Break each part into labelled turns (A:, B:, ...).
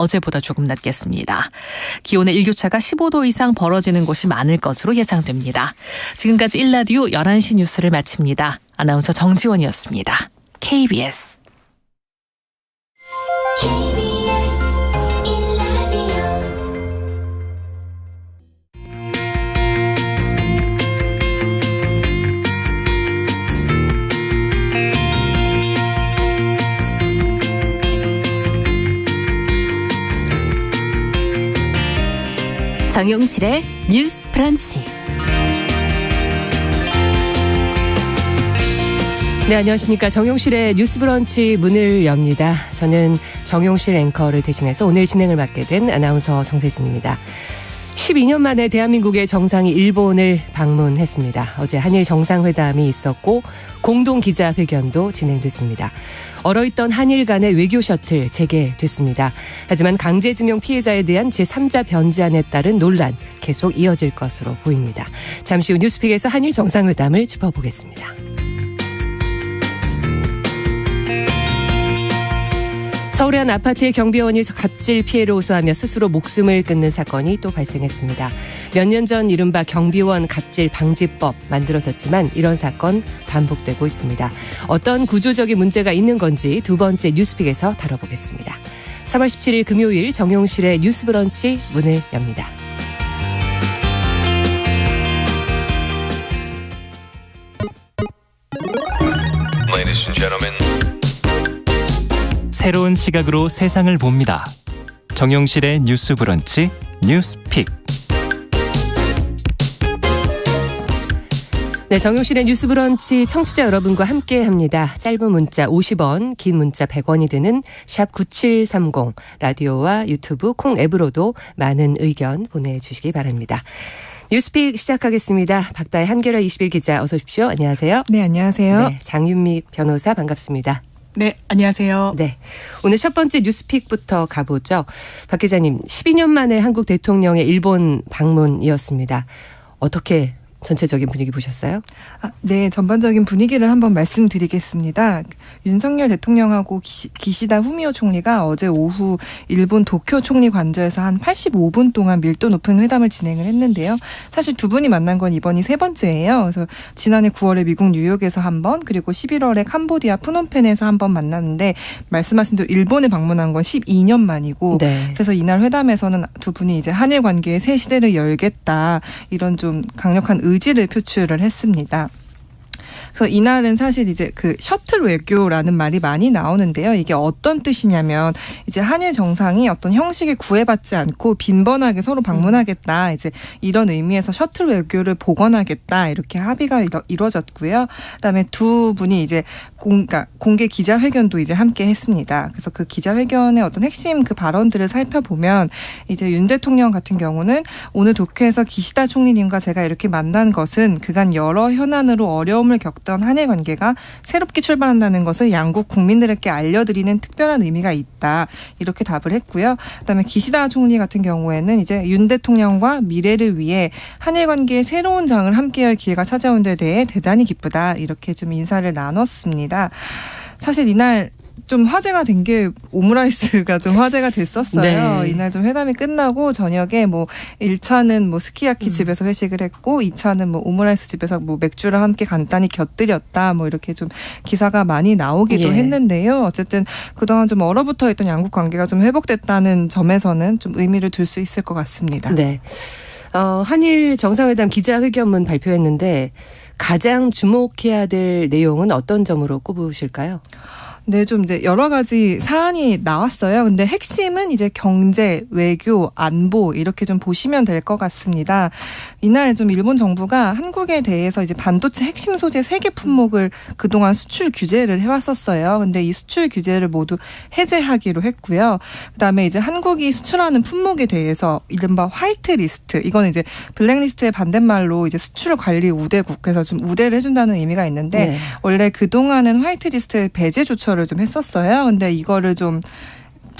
A: 어제보다 조금 낮겠습니다. 기온의 일교차가 15도 이상 벌어지는 곳이 많을 것으로 예상됩니다. 지금까지 1라디오 11시 뉴스를 마칩니다. 아나운서 정지원이었습니다. KBS
B: 정용실의 뉴스 브런치. 네, 안녕하십니까. 정용실의 뉴스 브런치 문을 엽니다. 저는 정용실 앵커를 대신해서 오늘 진행을 맡게 된 아나운서 정세진입니다. 12년 만에 대한민국의 정상이 일본을 방문했습니다. 어제 한일 정상회담이 있었고 공동 기자회견도 진행됐습니다. 얼어있던 한일 간의 외교 셔틀 재개됐습니다. 하지만 강제징용 피해자에 대한 제3자 변제안에 따른 논란 계속 이어질 것으로 보입니다. 잠시 후 뉴스픽에서 한일 정상회담을 짚어보겠습니다. 서울의 한 아파트의 경비원이 갑질 피해를 호소하며 스스로 목숨을 끊는 사건이 또 발생했습니다. 몇 년 전 이른바 경비원 갑질 방지법 만들어졌지만 이런 사건 반복되고 있습니다. 어떤 구조적인 문제가 있는 건지 두 번째 뉴스픽에서 다뤄보겠습니다. 3월 17일 금요일 정용실의 뉴스 브런치 문을 엽니다.
C: Ladies and gentlemen.
D: 새로운 시각으로 세상을 봅니다. 정용실의 뉴스 브런치 뉴스픽.
B: 네, 정용실의 뉴스 브런치 청취자 여러분과 함께합니다. 짧은 문자 50원, 긴 문자 100원이 드는 샵 9730 라디오와 유튜브 콩 앱으로도 많은 의견 보내주시기 바랍니다. 뉴스픽 시작하겠습니다. 박다혜 한겨레 21 기자 어서 오십시오. 안녕하세요.
E: 네, 안녕하세요.
B: 네, 장윤미 변호사 반갑습니다.
E: 네, 안녕하세요.
B: 네, 오늘 첫 번째 뉴스픽부터 가보죠. 박 기자님, 12년 만에 한국 대통령의 일본 방문이었습니다. 어떻게 전체적인 분위기 보셨어요?
E: 네, 전반적인 분위기를 한번 말씀드리겠습니다. 윤석열 대통령하고 기시다 후미오 총리가 어제 오후 일본 도쿄 총리 관저에서 한 85분 동안 밀도 높은 회담을 진행을 했는데요. 사실 두 분이 만난 건 이번이 세 번째예요. 그래서 지난해 9월에 미국 뉴욕에서 한 번, 그리고 11월에 캄보디아 프놈펜에서 한 번 만났는데 말씀하신 대로 일본에 방문한 건 12년 만이고
B: 네.
E: 그래서 이날 회담에서는 두 분이 이제 한일 관계의 새 시대를 열겠다 이런 좀 강력한 의지를 표출을 했습니다. 그래서 이날은 사실 이제 그 셔틀 외교라는 말이 많이 나오는데요. 이게 어떤 뜻이냐면 이제 한일 정상이 어떤 형식에 구애받지 않고 빈번하게 서로 방문하겠다. 이제 이런 의미에서 셔틀 외교를 복원하겠다. 이렇게 합의가 이루어졌고요. 그다음에 두 분이 이제 공개 기자회견도 이제 함께 했습니다. 그래서 그 기자회견의 어떤 핵심 그 발언들을 살펴보면 이제 윤 대통령 같은 경우는 오늘 도쿄에서 기시다 총리님과 제가 이렇게 만난 것은 그간 여러 현안으로 어려움을 겪던 한일 관계가 새롭게 출발한다는 것을 양국 국민들에게 알려드리는 특별한 의미가 있다. 이렇게 답을 했고요. 그다음에 기시다 총리 같은 경우에는 이제 윤 대통령과 미래를 위해 한일 관계의 새로운 장을 함께할 기회가 찾아온 데 대해 대단히 기쁘다. 이렇게 좀 인사를 나눴습니다. 사실 이날 좀 화제가 된 게 오므라이스가 좀 화제가 됐었어요.
B: 네.
E: 이날 좀 회담이 끝나고 저녁에 뭐 1차는 뭐 스키야키 집에서 회식을 했고 2차는 뭐 오므라이스 집에서 뭐 맥주를 함께 간단히 곁들였다. 뭐 이렇게 좀 기사가 많이 나오기도 했는데요. 어쨌든 그동안 좀 얼어붙어 있던 양국 관계가 좀 회복됐다는 점에서는 좀 의미를 둘 수 있을 것 같습니다.
B: 네. 한일 정상회담 기자회견문 발표했는데 가장 주목해야 될 내용은 어떤 점으로 꼽으실까요?
E: 네, 좀 이제 여러 가지 사안이 나왔어요. 근데 핵심은 이제 경제, 외교, 안보 이렇게 좀 보시면 될 것 같습니다. 이날 좀 일본 정부가 한국에 대해서 이제 반도체 핵심 소재 3개 품목을 그동안 수출 규제를 해왔었어요. 근데 이 수출 규제를 모두 해제하기로 했고요. 그다음에 이제 한국이 수출하는 품목에 대해서 이른바 화이트 리스트, 이거는 이제 블랙리스트의 반대말로 이제 수출 관리 우대국, 그래서 좀 우대를 해준다는 의미가 있는데 원래 그동안은 화이트 리스트의 배제 조처를 좀 했었어요. 근데 이거를 좀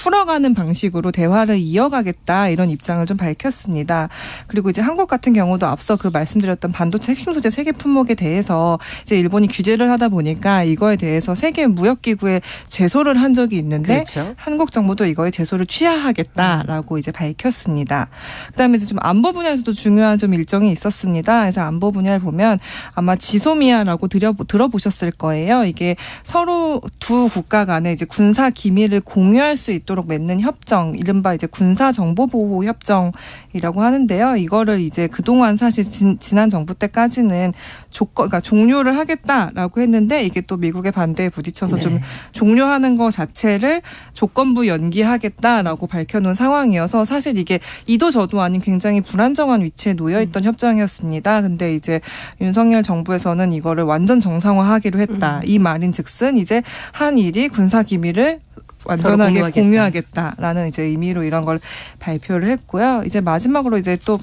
E: 풀어가는 방식으로 대화를 이어가겠다 이런 입장을 좀 밝혔습니다. 그리고 이제 한국 같은 경우도 앞서 그 말씀드렸던 반도체 핵심 소재 세계 품목에 대해서 이제 일본이 규제를 하다 보니까 이거에 대해서 세계 무역기구에 제소를 한 적이 있는데
B: 그렇죠.
E: 한국 정부도 이거에 제소를 취하하겠다라고 이제 밝혔습니다. 그다음에 이제 좀 안보 분야에서도 중요한 좀 일정이 있었습니다. 그래서 안보 분야를 보면 아마 지소미아라고 들어보셨을 거예요. 이게 서로 두 국가 간에 이제 군사 기밀을 공유할 수 있도록 맺는 협정, 이른바 이제 군사 정보 보호 협정이라고 하는데요. 이거를 이제 그동안 사실 지난 정부 때까지는 그러니까 종료를 하겠다라고 했는데 이게 또 미국의 반대에 부딪혀서
B: 네.
E: 좀 종료하는 거 자체를 조건부 연기하겠다라고 밝혀놓은 상황이어서 사실 이게 이도 저도 아닌 굉장히 불안정한 위치에 놓여있던 협정이었습니다. 근데 이제 윤석열 정부에서는 이거를 완전 정상화하기로 했다. 이 말인즉슨 이제 한일이 군사 기밀을 완전하게 공유하겠다라는 이제 의미로 이런 걸 발표를 했고요. 이제 마지막으로 이제 또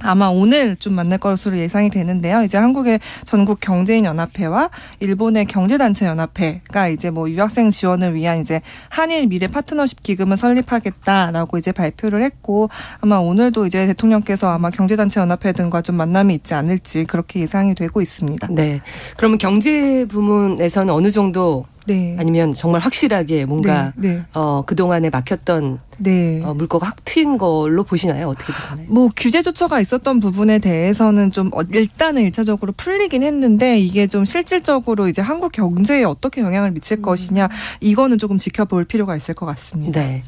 E: 아마 오늘 좀 만날 것으로 예상이 되는데요. 이제 한국의 전국 경제인 연합회와 일본의 경제단체 연합회가 이제 뭐 유학생 지원을 위한 이제 한일 미래 파트너십 기금을 설립하겠다라고 이제 발표를 했고 아마 오늘도 이제 대통령께서 아마 경제단체 연합회 등과 좀 만남이 있지 않을지 그렇게 예상이 되고 있습니다.
B: 네. 그러면 경제 부문에서는 어느 정도
E: 네.
B: 아니면 정말 확실하게 뭔가
E: 네.
B: 그동안에 막혔던
E: 네.
B: 물꼬가 확 트인 걸로 보시나요? 어떻게 보시나요?
E: 뭐 규제 조처가 있었던 부분에 대해서는 좀 일단은 1차적으로 풀리긴 했는데 이게 좀 실질적으로 이제 한국 경제에 어떻게 영향을 미칠 것이냐 이거는 조금 지켜볼 필요가 있을 것 같습니다.
B: 네.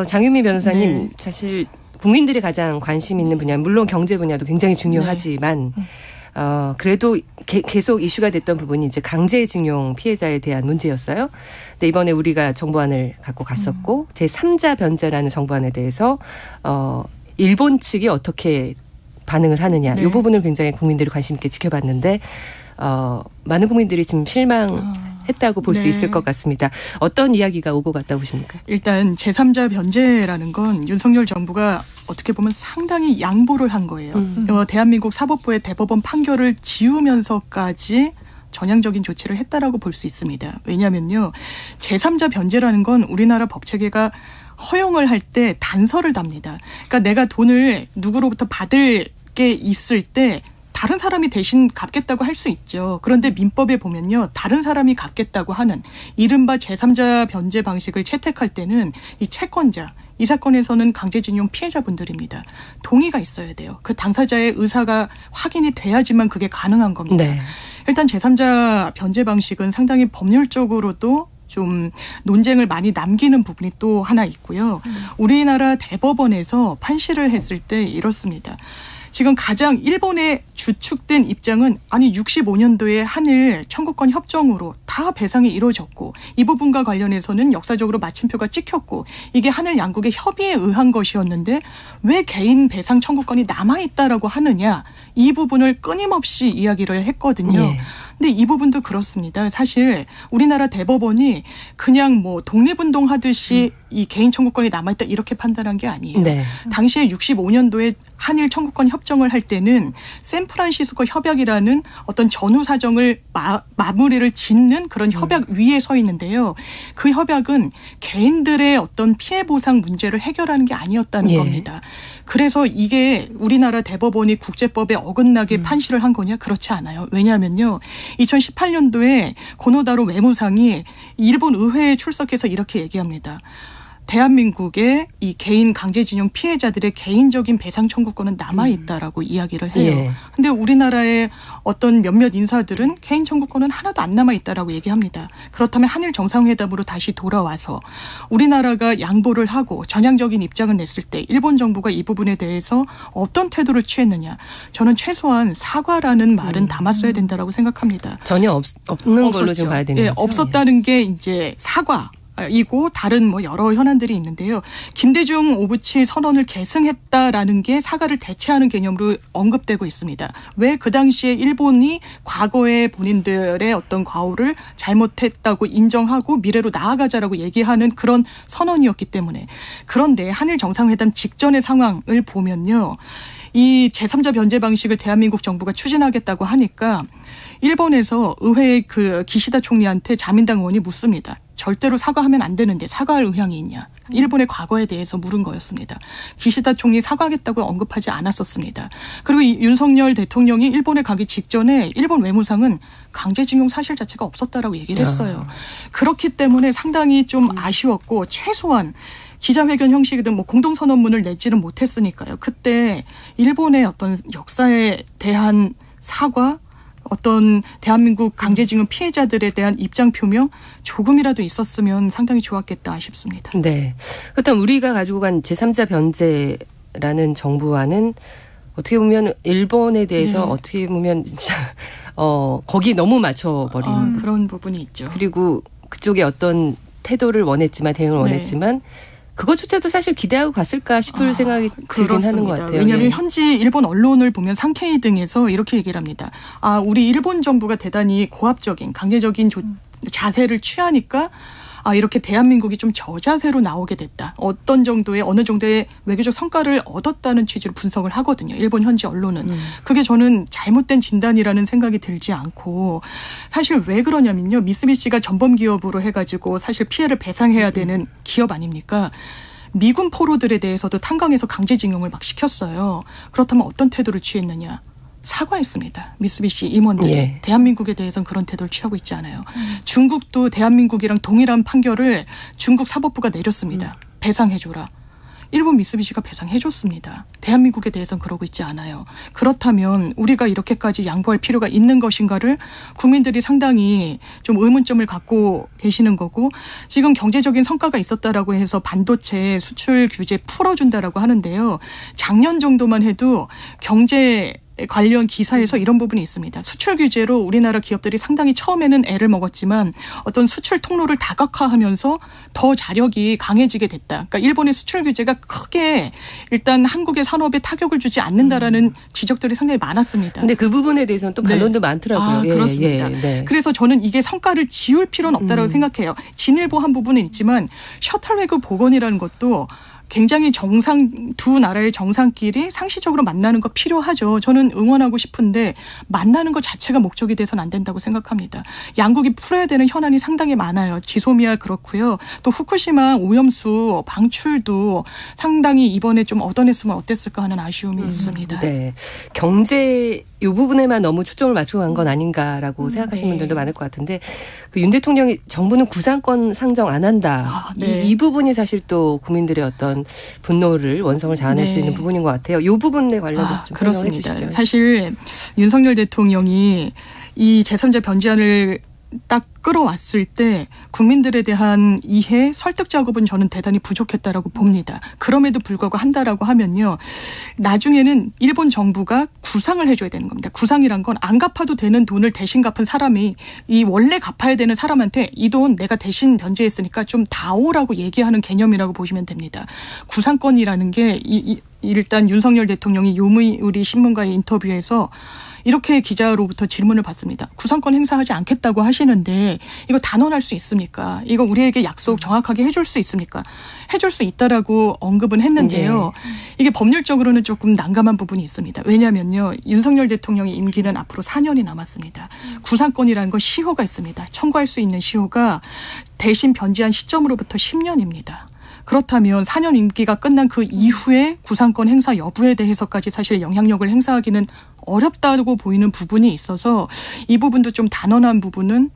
B: 장윤미 변호사님
F: 네.
B: 사실 국민들이 가장 관심 있는 분야 물론 경제 분야도 굉장히 중요하지만 그래도 계속 이슈가 됐던 부분이 이제 강제징용 피해자에 대한 문제였어요. 근데 이번에 우리가 정부안을 갖고 갔었고 제3자 변제라는 정부안에 대해서 일본 측이 어떻게 반응을 하느냐
F: 네.
B: 이 부분을 굉장히 국민들이 관심 있게 지켜봤는데 많은 국민들이 지금 실망했다고 볼 수
F: 네.
B: 있을 것 같습니다. 어떤 이야기가 오고 갔다고 보십니까?
F: 일단 제3자 변제라는 건 윤석열 정부가 어떻게 보면 상당히 양보를 한 거예요. 대한민국 사법부의 대법원 판결을 지우면서까지 전향적인 조치를 했다라고 볼 수 있습니다. 왜냐하면요. 제3자 변제라는 건 우리나라 법체계가 허용을 할 때 단서를 답니다. 그러니까 내가 돈을 누구로부터 받을 게 있을 때 다른 사람이 대신 갚겠다고 할 수 있죠. 그런데 민법에 보면요. 다른 사람이 갚겠다고 하는 이른바 제3자 변제 방식을 채택할 때는 이 채권자, 이 사건에서는 강제징용 피해자분들입니다. 동의가 있어야 돼요. 그 당사자의 의사가 확인이 돼야지만 그게 가능한 겁니다.
B: 네.
F: 일단 제3자 변제 방식은 상당히 법률적으로도 좀 논쟁을 많이 남기는 부분이 또 하나 있고요. 우리나라 대법원에서 판시를 했을 때 이렇습니다. 지금 가장 일본의 주축된 입장은 아니 65년도에 한일 청구권 협정으로 다 배상이 이루어졌고 이 부분과 관련해서는 역사적으로 마침표가 찍혔고 이게 한일 양국의 협의에 의한 것이었는데 왜 개인 배상 청구권이 남아있다라고 하느냐 이 부분을 끊임없이 이야기를 했거든요.
B: 예.
F: 근데 이 부분도 그렇습니다. 사실 우리나라 대법원이 그냥 뭐 독립운동 하듯이 이 개인 청구권이 남아있다 이렇게 판단한 게 아니에요.
B: 네.
F: 당시에 65년도에 한일 청구권 협정을 할 때는 샌프란시스코 협약이라는 어떤 전후 사정을 마무리를 짓는 그런 협약 위에 서 있는데요. 그 협약은 개인들의 어떤 피해 보상 문제를 해결하는 게 아니었다는
B: 예.
F: 겁니다. 그래서 이게 우리나라 대법원이 국제법에 어긋나게 판시를 한 거냐? 그렇지 않아요. 왜냐하면요. 2018년도에 고노다로 외무상이 일본 의회에 출석해서 이렇게 얘기합니다. 대한민국의 이 개인 강제징용 피해자들의 개인적인 배상 청구권은 남아있다라고 이야기를 해요.
B: 예.
F: 근데 우리나라의 어떤 몇몇 인사들은 개인 청구권은 하나도 안 남아있다라고 얘기합니다. 그렇다면 한일 정상회담으로 다시 돌아와서 우리나라가 양보를 하고 전향적인 입장을 냈을 때 일본 정부가 이 부분에 대해서 어떤 태도를 취했느냐. 저는 최소한 사과라는 말은 담았어야 된다라고 생각합니다.
B: 전혀 없는 걸로
F: 없었죠.
B: 지금 봐야 되는
F: 예,
B: 거죠.
F: 없었다는 게 이제 사과. 이고 다른 뭐 여러 현안들이 있는데요. 김대중 오부치 선언을 계승했다라는 게 사과를 대체하는 개념으로 언급되고 있습니다. 왜 그 당시에 일본이 과거에 본인들의 어떤 과오를 잘못했다고 인정하고 미래로 나아가자라고 얘기하는 그런 선언이었기 때문에. 그런데 한일 정상회담 직전의 상황을 보면요. 이 제3자 변제 방식을 대한민국 정부가 추진하겠다고 하니까 일본에서 의회의 그 기시다 총리한테 자민당 의원이 묻습니다. 절대로 사과하면 안 되는데 사과할 의향이 있냐. 일본의 과거에 대해서 물은 거였습니다. 기시다 총리 사과하겠다고 언급하지 않았었습니다. 그리고 이 윤석열 대통령이 일본에 가기 직전에 일본 외무상은 강제징용 사실 자체가 없었다라고 얘기를 했어요. 그렇기 때문에 상당히 좀 아쉬웠고 최소한 기자회견 형식이든 뭐 공동선언문을 내지는 못했으니까요. 그때 일본의 어떤 역사에 대한 사과, 어떤 대한민국 강제징용 피해자들에 대한 입장 표명 조금이라도 있었으면 상당히 좋았겠다 싶습니다.
B: 네. 그렇다면 우리가 가지고 간 제3자 변제라는 정부와는 어떻게 보면 일본에 대해서
F: 네.
B: 어떻게 보면 진짜 거기 너무 맞춰버린
F: 그런 부분이 있죠.
B: 그리고 그쪽에 어떤 태도를 원했지만 대응을
F: 네.
B: 원했지만 그것조차도 사실 기대하고 갔을까 싶을 생각이 들긴 하는 것 같아요.
F: 왜냐하면
B: 예.
F: 현지 일본 언론을 보면 상케이 등에서 이렇게 얘기를 합니다. 우리 일본 정부가 대단히 고압적인 강제적인 자세를 취하니까 이렇게 대한민국이 좀 저자세로 나오게 됐다. 어느 정도의 외교적 성과를 얻었다는 취지로 분석을 하거든요. 일본 현지 언론은. 그게 저는 잘못된 진단이라는 생각이 들지 않고 사실 왜 그러냐면요. 미쓰비시가 전범 기업으로 해가지고 사실 피해를 배상해야 되는 기업 아닙니까? 미군 포로들에 대해서도 탄광에서 강제징용을 막 시켰어요. 그렇다면 어떤 태도를 취했느냐? 사과했습니다. 미쓰비시 임원들이.
B: 예.
F: 대한민국에 대해서는 그런 태도를 취하고 있지 않아요. 중국도 대한민국이랑 동일한 판결을 중국 사법부가 내렸습니다. 배상해줘라. 일본 미쓰비시가 배상해줬습니다. 대한민국에 대해서는 그러고 있지 않아요. 그렇다면 우리가 이렇게까지 양보할 필요가 있는 것인가를 국민들이 상당히 좀 의문점을 갖고 계시는 거고 지금 경제적인 성과가 있었다라고 해서 반도체 수출 규제 풀어준다라고 하는데요. 작년 정도만 해도 경제 관련 기사에서 이런 부분이 있습니다. 수출 규제로 우리나라 기업들이 상당히 처음에는 애를 먹었지만 어떤 수출 통로를 다각화하면서 더 자력이 강해지게 됐다. 그러니까 일본의 수출 규제가 크게 일단 한국의 산업에 타격을 주지 않는다라는 지적들이 상당히 많았습니다.
B: 근데 그 부분에 대해서는 또 반론도 많더라고요. 예,
F: 그렇습니다.
B: 예, 네.
F: 그래서 저는 이게 성과를 지울 필요는 없다고 생각해요. 진일보한 부분은 있지만 셔틀 외교 복원이라는 것도 굉장히 두 나라의 정상끼리 상시적으로 만나는 거 필요하죠. 저는 응원하고 싶은데 만나는 것 자체가 목적이 돼서는 안 된다고 생각합니다. 양국이 풀어야 되는 현안이 상당히 많아요. 지소미아 그렇고요. 또 후쿠시마 오염수 방출도 상당히 이번에 좀 얻어냈으면 어땠을까 하는 아쉬움이 있습니다.
B: 네. 경제 이 부분에만 너무 초점을 맞추고 간 건 아닌가라고 생각하시는 분들도 많을 것 같은데 그 윤 대통령이 정부는 구상권 상정 안 한다.
F: 네.
B: 이 부분이 사실 또 국민들의 어떤 분노를 원성을 자아낼 수 있는 부분인 것 같아요. 이 부분에 관련해서 좀 설명해
F: 그렇습니다.
B: 주시죠.
F: 사실 윤석열 대통령이 이 제3자 변제안을 딱 끌어왔을 때 국민들에 대한 이해, 설득 작업은 저는 대단히 부족했다라고 봅니다. 그럼에도 불구하고 한다라고 하면요. 나중에는 일본 정부가 구상을 해줘야 되는 겁니다. 구상이란 건 안 갚아도 되는 돈을 대신 갚은 사람이 이 원래 갚아야 되는 사람한테 이 돈 내가 대신 변제했으니까 좀 다오라고 얘기하는 개념이라고 보시면 됩니다. 구상권이라는 게 일단 윤석열 대통령이 요미우리 신문과의 인터뷰에서 이렇게 기자로부터 질문을 받습니다. 구상권 행사하지 않겠다고 하시는데 이거 단언할 수 있습니까? 이거 우리에게 약속 정확하게 해줄 수 있습니까? 해줄 수 있다라고 언급은 했는데요. 이게 법률적으로는 조금 난감한 부분이 있습니다. 왜냐하면요. 윤석열 대통령의 임기는 앞으로 4년이 남았습니다. 구상권이라는 건 시효가 있습니다. 청구할 수 있는 시효가 대신 변제한 시점으로부터 10년입니다. 그렇다면 4년 임기가 끝난 그 이후에 구상권 행사 여부에 대해서까지 사실 영향력을 행사하기는 어렵다고 보이는 부분이 있어서 이 부분도 좀 단언한 부분은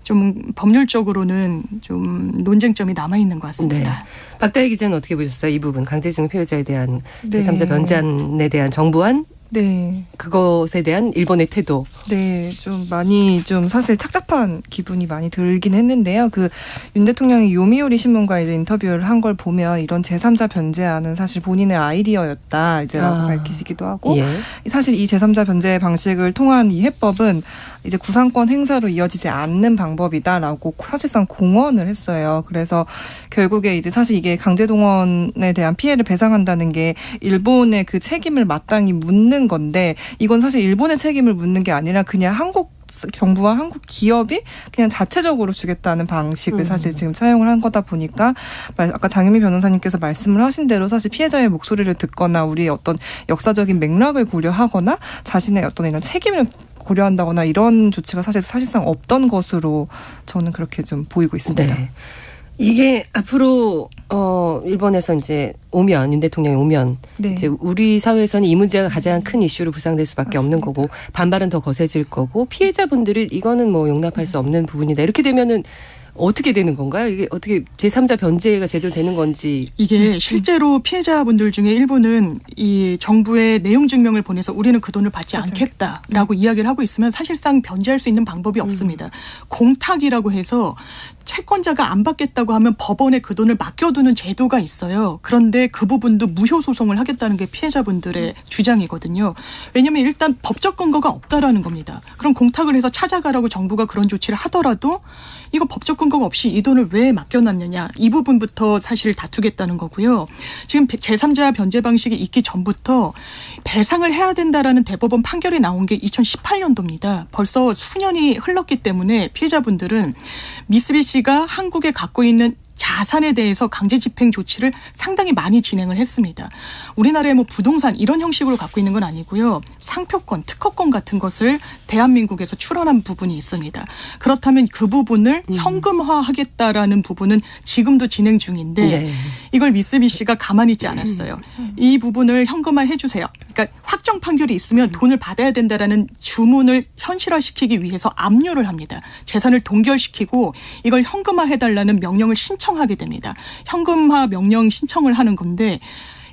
F: 좀 법률적으로는 좀 논쟁점이 남아있는 것 같습니다.
B: 네. 박다희 기자는 어떻게 보셨어요? 이 부분 강제징용 피해자에 대한
E: 네.
B: 제3자 변제안에 대한 정부안
E: 네.
B: 그것에 대한 일본의 태도.
E: 네, 좀 많이 좀 사실 착잡한 기분이 많이 들긴 했는데요. 그 윤 대통령이 요미우리 신문과 이제 인터뷰를 한 걸 보면 이런 제3자 변제안은 사실 본인의 아이디어였다 이제라고 밝히시기도 하고
B: 예.
E: 사실 이 제3자 변제 방식을 통한 이 해법은 이제 구상권 행사로 이어지지 않는 방법이다라고 사실상 공언을 했어요. 그래서 결국에 이제 사실 이게 강제동원에 대한 피해를 배상한다는 게 일본의 그 책임을 마땅히 묻는 건데 이건 사실 일본의 책임을 묻는 게 아니라 그냥 한국 정부와 한국 기업이 그냥 자체적으로 주겠다는 방식을 사실 지금 차용을 한 거다 보니까 아까 장유미 변호사님께서 말씀을 하신 대로 사실 피해자의 목소리를 듣거나 우리의 어떤 역사적인 맥락을 고려하거나 자신의 어떤 이런 책임을 고려한다거나 이런 조치가 사실상 없던 것으로 저는 그렇게 좀 보이고 있습니다.
B: 네. 이게 앞으로 일본에서 이제 오면 윤 대통령이 오면
E: 네.
B: 이제 우리 사회에서는 이 문제가 가장 큰 이슈로 부상될 수밖에 없는 거고 반발은 더 거세질 거고 피해자분들이 이거는 뭐 용납할 수 없는 부분이다. 이렇게 되면은 어떻게 되는 건가요? 이게 어떻게 제3자 변제가 제대로 되는 건지.
F: 이게 실제로 피해자분들 중에 일부는 이 정부의 내용 증명을 보내서 우리는 그 돈을 받지 않겠다라고 이야기를 하고 있으면 사실상 변제할 수 있는 방법이 없습니다. 공탁이라고 해서 채권자가 안 받겠다고 하면 법원에 그 돈을 맡겨두는 제도가 있어요. 그런데 그 부분도 무효 소송을 하겠다는 게 피해자분들의 주장이거든요. 왜냐하면 일단 법적 근거가 없다라는 겁니다. 그럼 공탁을 해서 찾아가라고 정부가 그런 조치를 하더라도 이거 법적 근거가 없이 이 돈을 왜 맡겨놨느냐 이 부분부터 사실 다투겠다는 거고요. 지금 제3자 변제 방식이 있기 전부터 배상을 해야 된다라는 대법원 판결이 나온 게 2018년도입니다. 벌써 수년이 흘렀기 때문에 피해자분들은 미쓰비시가 한국에 갖고 있는 자산에 대해서 강제 집행 조치를 상당히 많이 진행을 했습니다. 우리나라의 뭐 부동산 이런 형식으로 갖고 있는 건 아니고요. 상표권, 특허권 같은 것을 대한민국에서 출원한 부분이 있습니다. 그렇다면 그 부분을 현금화하겠다라는 부분은 지금도 진행 중인데
B: 네.
F: 이걸 미쓰비시가 가만히 있지 않았어요. 이 부분을 현금화해 주세요. 그러니까 확정 판결이 있으면 돈을 받아야 된다라는 주문을 현실화시키기 위해서 압류를 합니다. 재산을 동결시키고 이걸 현금화해달라는 명령을 신청하게 됩니다. 현금화 명령 신청을 하는 건데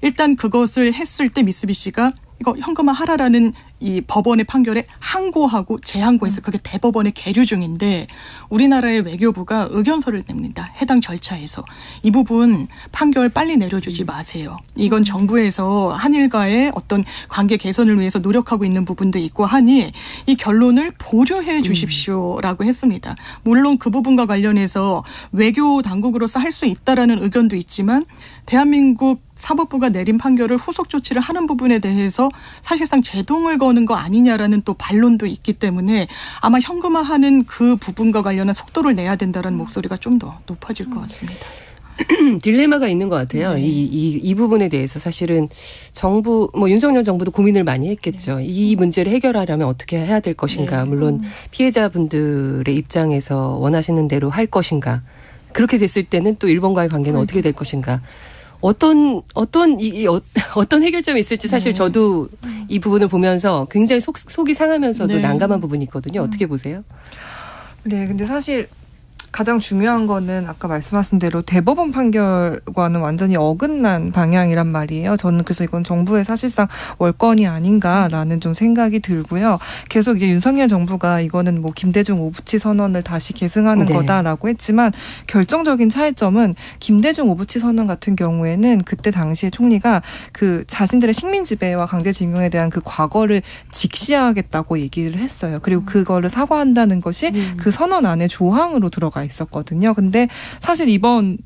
F: 일단 그것을 했을 때 미쓰비시가 이거 현금화하라라는 이 법원의 판결에 항고하고 재항고해서 그게 대법원에 계류 중인데 우리나라의 외교부가 의견서를 냅니다. 해당 절차에서. 이 부분 판결 빨리 내려주지 마세요. 이건 정부에서 한일과의 어떤 관계 개선을 위해서 노력하고 있는 부분도 있고 하니 이 결론을 보류해 주십시오라고 했습니다. 물론 그 부분과 관련해서 외교 당국으로서 할 수 있다라는 의견도 있지만 대한민국 사법부가 내린 판결을 후속 조치를 하는 부분에 대해서 사실상 제동을 거는 거 아니냐라는 또 반론도 있기 때문에 아마 현금화하는 그 부분과 관련한 속도를 내야 된다는 목소리가 좀 더 높아질 것 같습니다.
B: 딜레마가 있는 것 같아요.
F: 네.
B: 이 부분에 대해서 사실은 정부, 뭐 윤석열 정부도 고민을 많이 했겠죠. 이 문제를 해결하려면 어떻게 해야 될 것인가. 물론 피해자분들의 입장에서 원하시는 대로 할 것인가. 그렇게 됐을 때는 또 일본과의 관계는 어떻게 될 것인가. 어떤 해결점이 있을지 사실 저도 이 부분을 보면서 굉장히 속이 상하면서도
F: 네.
B: 난감한 부분이 있거든요. 어떻게 보세요?
E: 네, 근데 사실 가장 중요한 거는 아까 말씀하신 대로 대법원 판결과는 완전히 어긋난 방향이란 말이에요. 저는 그래서 이건 정부의 사실상 월권이 아닌가라는 좀 생각이 들고요. 계속 이제 윤석열 정부가 이거는 뭐 김대중 오부치 선언을 다시 계승하는
B: 네.
E: 거다라고 했지만 결정적인 차이점은 김대중 오부치 선언 같은 경우에는 그때 당시에 총리가 그 자신들의 식민 지배와 강제징용에 대한 그 과거를 직시하겠다고 얘기를 했어요. 그리고 그거를 사과한다는 것이 그 선언 안에 조항으로 들어가 있었거든요. 근데 사실 이번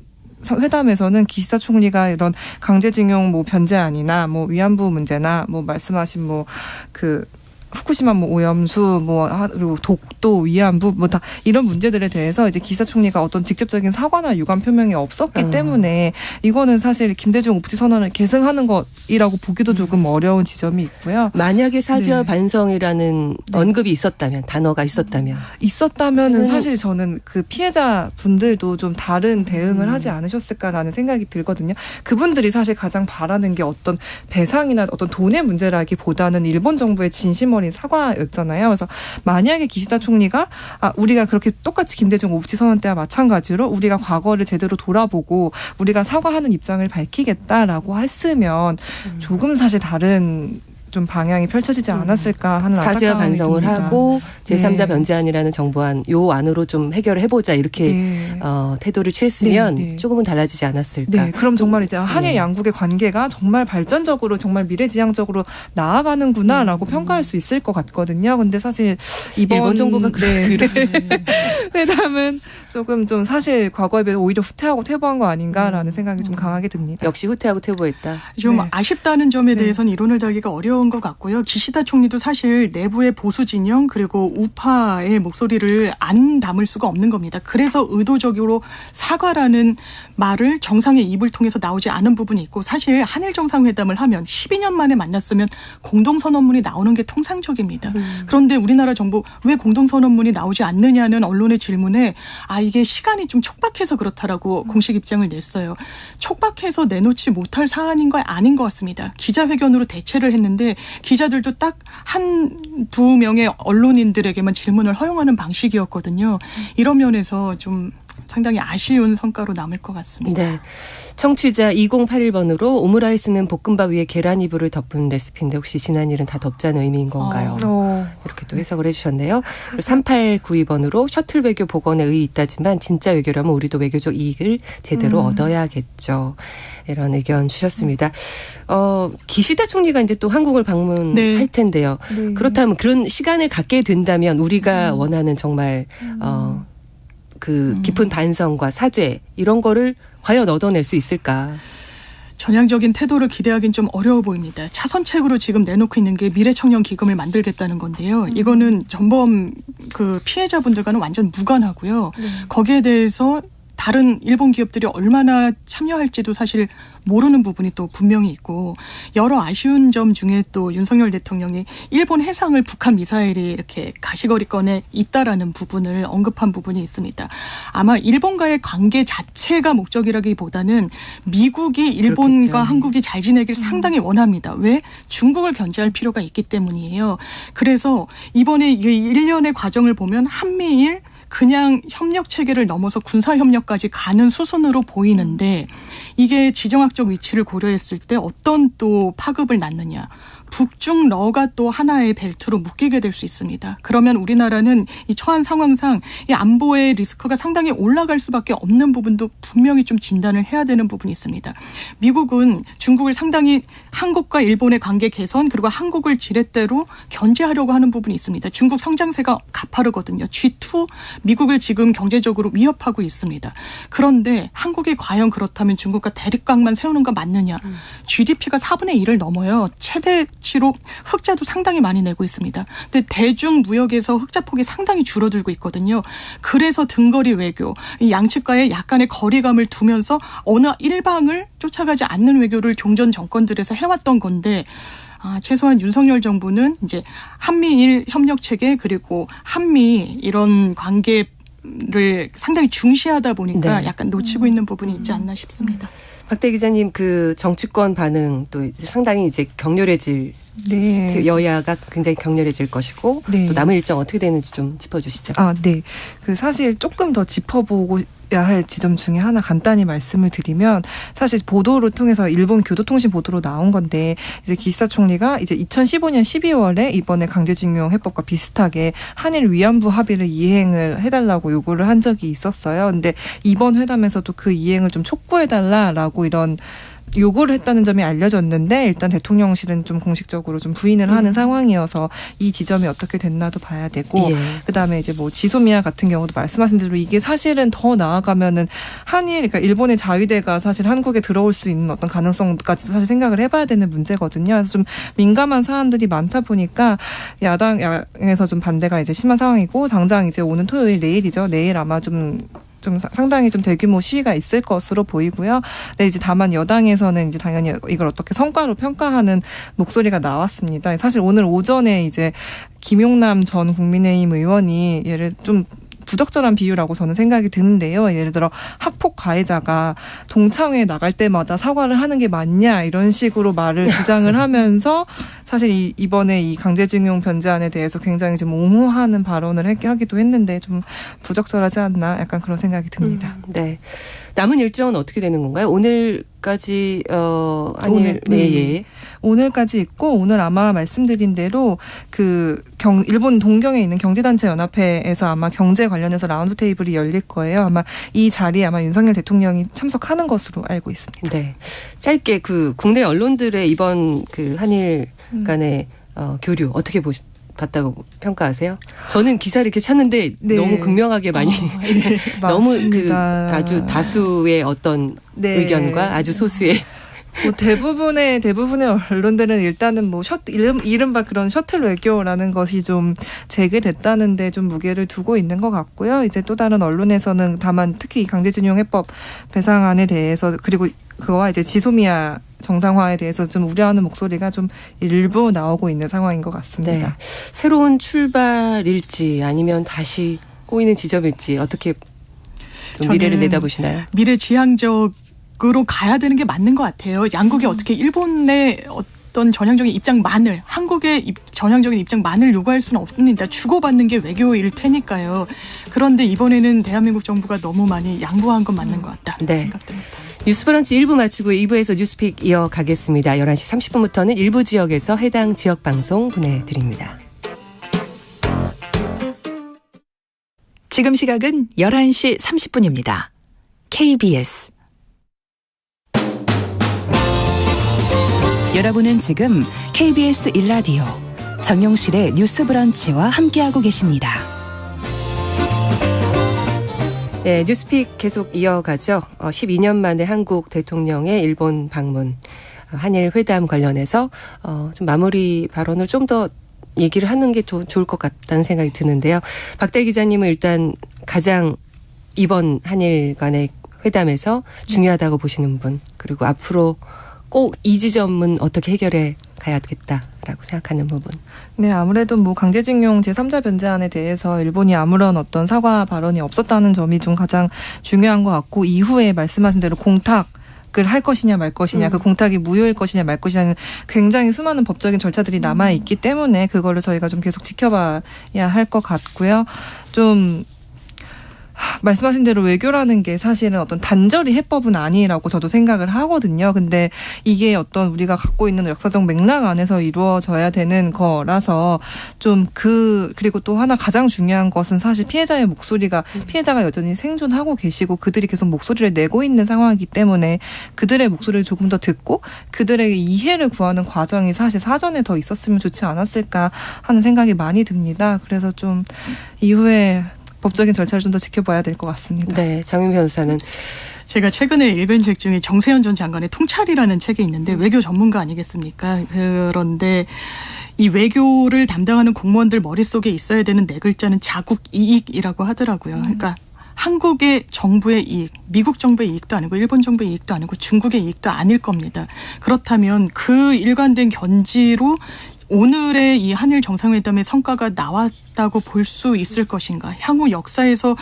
E: 회담에서는 기시다 총리가 이런 강제징용 뭐 변제안이나 뭐 위안부 문제나 뭐 말씀하신 뭐 그 후쿠시마 뭐 오염수 뭐 그리고 독도 위안부 뭐 다 이런 문제들에 대해서 이제 기시다 총리가 어떤 직접적인 사과나 유감 표명이 없었기 때문에 이거는 사실 김대중 오부치 선언을 계승하는 것이라고 보기도 조금 어려운 지점이 있고요.
B: 만약에 사죄와
E: 네.
B: 반성이라는 언급이 있었다면, 단어가
E: 있었다면은 사실 저는 그 피해자 분들도 좀 다른 대응을 하지 않으셨을까라는 생각이 들거든요. 그분들이 사실 가장 바라는 게 어떤 배상이나 어떤 돈의 문제라기보다는 일본 정부의 진심 어린 사과였잖아요. 그래서 만약에 기시다 총리가 우리가 그렇게 똑같이 김대중 오부치 선언 때와 마찬가지로 우리가 과거를 제대로 돌아보고 우리가 사과하는 입장을 밝히겠다라고 했으면 조금 사실 다른 좀 방향이 펼쳐지지 않았을까 하는
B: 사죄와
E: 안타까움이
B: 반성을
E: 듭니다.
B: 하고 제3자
E: 네.
B: 변제안이라는 정부안 요 안으로 좀 해결을 해보자 이렇게
E: 네.
B: 태도를 취했으면
E: 네, 네.
B: 조금은 달라지지 않았을까.
E: 네, 그럼 정말 이제 한일 양국의 관계가 정말 발전적으로 정말 미래지향적으로 나아가는구나라고 평가할 수 있을 것 같거든요. 근데 사실 이번
B: 일본 정부가
E: 회담은 조금 좀 사실 과거에 비해 오히려 후퇴하고 퇴보한 거 아닌가라는 생각이 좀 강하게 듭니다.
B: 역시 후퇴하고 퇴보했다.
F: 좀
E: 네.
F: 아쉽다는 점에
E: 네.
F: 대해서는 이론을 달기가 어려운 것 같고요. 기시다 총리도 사실 내부의 보수 진영 그리고 우파의 목소리를 안 담을 수가 없는 겁니다. 그래서 의도적으로 사과라는 말을 정상의 입을 통해서 나오지 않은 부분이 있고 사실 한일 정상회담을 하면 12년 만에 만났으면 공동선언문이 나오는 게 통상적입니다. 그런데 우리나라 정부 왜 공동선언문이 나오지 않느냐는 언론의 질문에 이게 시간이 좀 촉박해서 그렇다라고 공식 입장을 냈어요. 촉박해서 내놓지 못할 사안인 거 아닌 것 같습니다. 기자회견으로 대체를 했는데 기자들도 딱 한두 명의 언론인들에게만 질문을 허용하는 방식이었거든요. 이런 면에서 좀 상당히 아쉬운 성과로 남을 것 같습니다.
B: 네. 청취자 2081번으로 오므라이스는 볶음밥 위에 계란이불을 덮은 레시피인데 혹시 지난 일은 다 덮자는 의미인 건가요? 이렇게 또 해석을 해주셨네요. 3892번으로 셔틀 외교 복원에 의의 있다지만 진짜 외교라면 우리도 외교적 이익을 제대로 얻어야겠죠. 이런 의견 주셨습니다. 기시다 총리가 이제 또 한국을 방문할
F: 네.
B: 텐데요.
E: 네.
B: 그렇다면 그런 시간을 갖게 된다면 우리가 원하는 정말 그 깊은 반성과 사죄 이런 거를 과연 얻어낼 수 있을까?
F: 전향적인 태도를 기대하기는 좀 어려워 보입니다. 차선책으로 지금 내놓고 있는 게 미래청년 기금을 만들겠다는 건데요. 이거는 전범 그 피해자분들과는 완전 무관하고요. 거기에 대해서 다른 일본 기업들이 얼마나 참여할지도 사실 모르는 부분이 또 분명히 있고 여러 아쉬운 점 중에 또 윤석열 대통령이 일본 해상을 북한 미사일이 이렇게 가시거리권에 있다라는 부분을 언급한 부분이 있습니다. 아마 일본과의 관계 자체가 목적이라기보다는 미국이 일본과
B: 그렇겠죠.
F: 한국이 잘 지내길 상당히 원합니다. 왜? 중국을 견제할 필요가 있기 때문이에요. 그래서 이번에 이 일련의 과정을 보면 한미일 그냥 협력 체계를 넘어서 군사 협력까지 가는 수순으로 보이는데 이게 지정학적 위치를 고려했을 때 어떤 또 파급을 낳느냐. 북중러가 또 하나의 벨트로 묶이게 될 수 있습니다. 그러면 우리나라는 이 처한 상황상 이 안보의 리스크가 상당히 올라갈 수밖에 없는 부분도 분명히 좀 진단을 해야 되는 부분이 있습니다. 미국은 중국을 상당히 한국과 일본의 관계 개선 그리고 한국을 지렛대로 견제하려고 하는 부분이 있습니다. 중국 성장세가 가파르거든요. G2 미국을 지금 경제적으로 위협하고 있습니다. 그런데 한국이 과연 그렇다면 중국과 대립각만 세우는 거 맞느냐. GDP가 4분의 1을 넘어요. 최대치로 흑자도 상당히 많이 내고 있습니다. 근데 대중 무역에서 흑자 폭이 상당히 줄어들고 있거든요. 그래서 등거리 외교, 이 양측과의 약간의 거리감을 두면서 어느 일방을 쫓아가지 않는 외교를 종전 정권들에서 해왔던 건데 최소한 윤석열 정부는 이제 한미일 협력 체계 그리고 한미 이런 관계를 상당히 중시하다 보니까
B: 네.
F: 약간 놓치고 있는 부분이 있지 않나 싶습니다.
B: 박대 기자님 그 정치권 반응 또 이제 상당히 이제 격렬해질
E: 네.
B: 그 여야가 굉장히 격렬해질 것이고
E: 네.
B: 또 남은 일정 어떻게 되는지 좀 짚어주시죠.
E: 네. 그 사실 조금 더 짚어보고 야 할 지점 중에 하나 간단히 말씀을 드리면 사실 보도를 통해서 일본 교도통신 보도로 나온 건데 이제 기시다 총리가 이제 2015년 12월에 이번에 강제징용 해법과 비슷하게 한일 위안부 합의를 이행을 해달라고 요구를 한 적이 있었어요. 근데 이번 회담에서도 그 이행을 좀 촉구해달라라고 이런 요구를 했다는 점이 알려졌는데 일단 대통령실은 좀 공식적으로 좀 부인을 하는 상황이어서 이 지점이 어떻게 됐나도 봐야 되고
B: 예.
E: 그다음에 이제 뭐 지소미아 같은 경우도 말씀하신 대로 이게 사실은 더 나아가면은 한일 그러니까 일본의 자위대가 사실 한국에 들어올 수 있는 어떤 가능성까지도 사실 생각을 해봐야 되는 문제거든요. 그래서 좀 민감한 사안들이 많다 보니까 야당에서 좀 반대가 이제 심한 상황이고 당장 이제 오는 토요일 내일이죠. 내일 아마 좀 상당히 좀 대규모 시위가 있을 것으로 보이고요. 근데 이제 다만 여당에서는 이제 당연히 이걸 어떻게 성과로 평가하는 목소리가 나왔습니다. 사실 오늘 오전에 이제 김용남 전 국민의힘 의원이 얘를 좀 부적절한 비유라고 저는 생각이 드는데요. 예를 들어 학폭 가해자가 동창회에 나갈 때마다 사과를 하는 게 맞냐 이런 식으로 말을 주장을 하면서 사실 이번에 이 강제징용 변제안에 대해서 굉장히 좀 옹호하는 발언을 하기도 했는데 좀 부적절하지 않나 약간 그런 생각이 듭니다.
B: 네. 남은 일정은 어떻게 되는 건가요? 오늘까지 한일
E: 오늘, 네. 오늘까지 있고 오늘 아마 말씀드린 대로 그 일본 동경에 있는 경제단체 연합회에서 아마 경제 관련해서 라운드 테이블이 열릴 거예요. 아마 이 자리에 아마 윤석열 대통령이 참석하는 것으로 알고 있습니다.
B: 네. 짧게 그 국내 언론들의 이번 그 한일 간의 교류 어떻게 봤다고 평가하세요? 저는 기사를 이렇게 찾는데
E: 네.
B: 너무 극명하게 많이 너무 그
E: 맞습니다.
B: 아주 다수의 어떤
E: 네.
B: 의견과 아주 소수의
E: 뭐 대부분의 언론들은 일단은 뭐 이른바 그런 셔틀 외교라는 것이 좀 제기됐다는데 좀 무게를 두고 있는 것 같고요. 이제 또 다른 언론에서는 다만 특히 이 강제징용 해법 배상안에 대해서 그리고 그거와 이제 지소미아 정상화에 대해서 좀 우려하는 목소리가 좀 일부 나오고 있는 상황인 것 같습니다.
B: 네. 새로운 출발일지 아니면 다시 꼬이는 지점일지 어떻게 좀 미래를
F: 저는
B: 내다보시나요?
F: 미래지향적으로 가야 되는 게 맞는 것 같아요. 양국이 어떻게 일본의 어떤 전향적인 입장만을 한국의 전향적인 입장만을 요구할 수는 없습니다. 주고받는 게 외교일 테니까요. 그런데 이번에는 대한민국 정부가 너무 많이 양보한 건 맞는 것 같다
B: 네.
F: 생각됩니다.
B: 뉴스브런치 1부 마치고 2부에서 뉴스픽 이어가겠습니다. 11시 30분부터는 일부 지역에서 해당 지역 방송 보내드립니다.
G: 지금 시각은 11시 30분입니다. KBS 여러분은 지금 KBS 1라디오 정용실의 뉴스 브런치와 함께하고 계십니다.
B: 네, 뉴스픽 계속 이어가죠. 12년 만에 한국 대통령의 일본 방문, 한일 회담 관련해서 좀 마무리 발언을 좀 더 얘기를 하는 게 좋을 것 같다는 생각이 드는데요. 박대 기자님은 일단 가장 이번 한일 간의 회담에서 중요하다고 보시는 분, 그리고 앞으로 꼭 이 지점은 어떻게 해결해 가야겠다라고 생각하는 부분.
E: 네, 아무래도 뭐 강제징용 제3자 변제안에 대해서 일본이 아무런 어떤 사과 발언이 없었다는 점이 좀 가장 중요한 것 같고, 이후에 말씀하신 대로 공탁을 할 것이냐 말 것이냐, 그 공탁이 무효일 것이냐 말 것이냐는 굉장히 수많은 법적인 절차들이 남아 있기 때문에 그거를 저희가 좀 계속 지켜봐야 할 것 같고요. 좀 말씀하신 대로 외교라는 게 사실은 어떤 단절이 해법은 아니라고 저도 생각을 하거든요. 근데 이게 어떤 우리가 갖고 있는 역사적 맥락 안에서 이루어져야 되는 거라서 좀 그리고 또 하나 가장 중요한 것은 사실 피해자의 목소리가 피해자가 여전히 생존하고 계시고 그들이 계속 목소리를 내고 있는 상황이기 때문에 그들의 목소리를 조금 더 듣고 그들에게 이해를 구하는 과정이 사실 사전에 더 있었으면 좋지 않았을까 하는 생각이 많이 듭니다. 그래서 좀 이후에 법적인 절차를 좀 더 지켜봐야 될 것 같습니다.
B: 네, 장윤 변호사는
F: 제가 최근에 읽은 책 중에 정세현 전 장관의 통찰이라는 책이 있는데 외교 전문가 아니겠습니까? 그런데 이 외교를 담당하는 공무원들 머릿속에 있어야 되는 네 글자는 자국 이익이라고 하더라고요. 그러니까 한국의 정부의 이익, 미국 정부의 이익도 아니고 일본 정부의 이익도 아니고 중국의 이익도 아닐 겁니다. 그렇다면 그 일관된 견지로 오늘의 이 한일 정상회담의 성과가 나왔다고 볼 수 있을 것인가? 향후 역사에서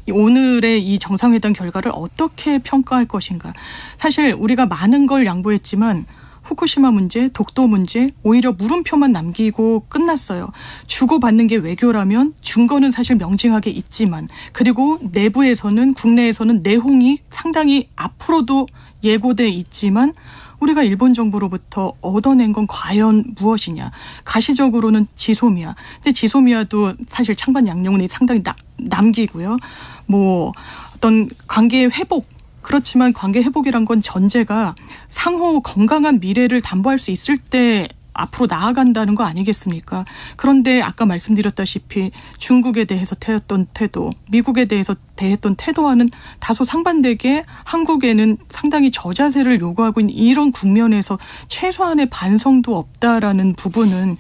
F: 오늘의 이 정상회담 결과를 어떻게 평가할 것인가? 사실 우리가 많은 걸 양보했지만 후쿠시마 문제, 독도 문제 오히려 물음표만 남기고 끝났어요. 주고받는 게 외교라면 증거는 사실 명징하게 있지만 그리고 내부에서는 국내에서는 내홍이 상당히 앞으로도 예고돼 있지만 우리가 일본 정부로부터 얻어낸 건 과연 무엇이냐. 가시적으로는 지소미아. 근데 지소미아도 사실 창반 양용론이 상당히 남기고요. 뭐 어떤 관계의 회복. 그렇지만 관계 회복이란 건 전제가 상호 건강한 미래를 담보할 수 있을 때 앞으로 나아간다는 거 아니겠습니까? 그런데 아까 말씀드렸다시피 중국에 대해서 태웠던 태도, 미국에 대해서 대했던 태도와는 다소 상반되게 한국에는 상당히 저자세를 요구하고 있는 이런 국면에서 최소한의 반성도 없다라는 부분은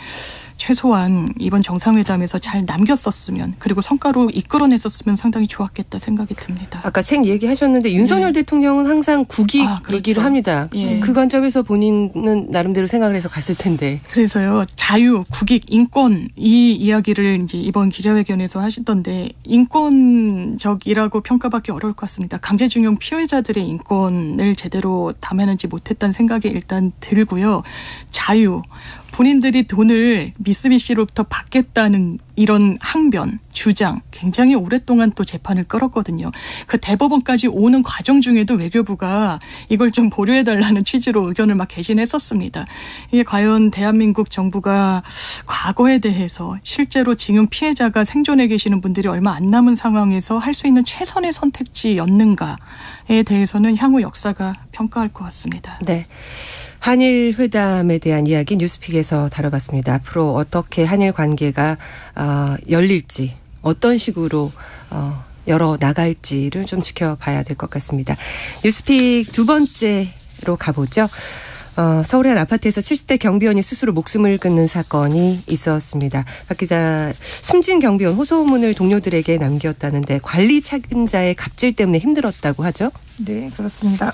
F: 최소한 이번 정상회담에서 잘 남겼었으면 그리고 성과로 이끌어냈었으면 상당히 좋았겠다 생각이 듭니다.
B: 아까 책 얘기하셨는데 윤석열 대통령은 항상 국익
F: 그렇죠.
B: 얘기를 합니다.
F: 예.
B: 그 관점에서 본인은 나름대로 생각을 해서 갔을 텐데.
F: 그래서요, 자유, 국익, 인권 이 이야기를 이제 이번 기자회견에서 하시던데 인권적이라고 평가받기 어려울 것 같습니다. 강제징용 피해자들의 인권을 제대로 담아내지 못했다는 생각이 일단 들고요. 자유. 본인들이 돈을 미쓰비시로부터 받겠다는 이런 항변, 주장 굉장히 오랫동안 또 재판을 끌었거든요. 그 대법원까지 오는 과정 중에도 외교부가 이걸 좀 보류해달라는 취지로 의견을 막 개진했었습니다. 이게 과연 대한민국 정부가 과거에 대해서 실제로 징용 피해자가 생존해 계시는 분들이 얼마 안 남은 상황에서 할 수 있는 최선의 선택지였는가에 대해서는 향후 역사가 평가할 것 같습니다.
B: 네. 한일 회담에 대한 이야기 뉴스픽에서 다뤄봤습니다. 앞으로 어떻게 한일 관계가 열릴지 어떤 식으로 열어 나갈지를 좀 지켜봐야 될 것 같습니다. 뉴스픽 두 번째로 가보죠. 서울의 한 아파트에서 70대 경비원이 스스로 목숨을 끊는 사건이 있었습니다. 박 기자, 숨진 경비원 호소문을 동료들에게 남겼다는데 관리 책임자의 갑질 때문에 힘들었다고 하죠?
E: 네, 그렇습니다.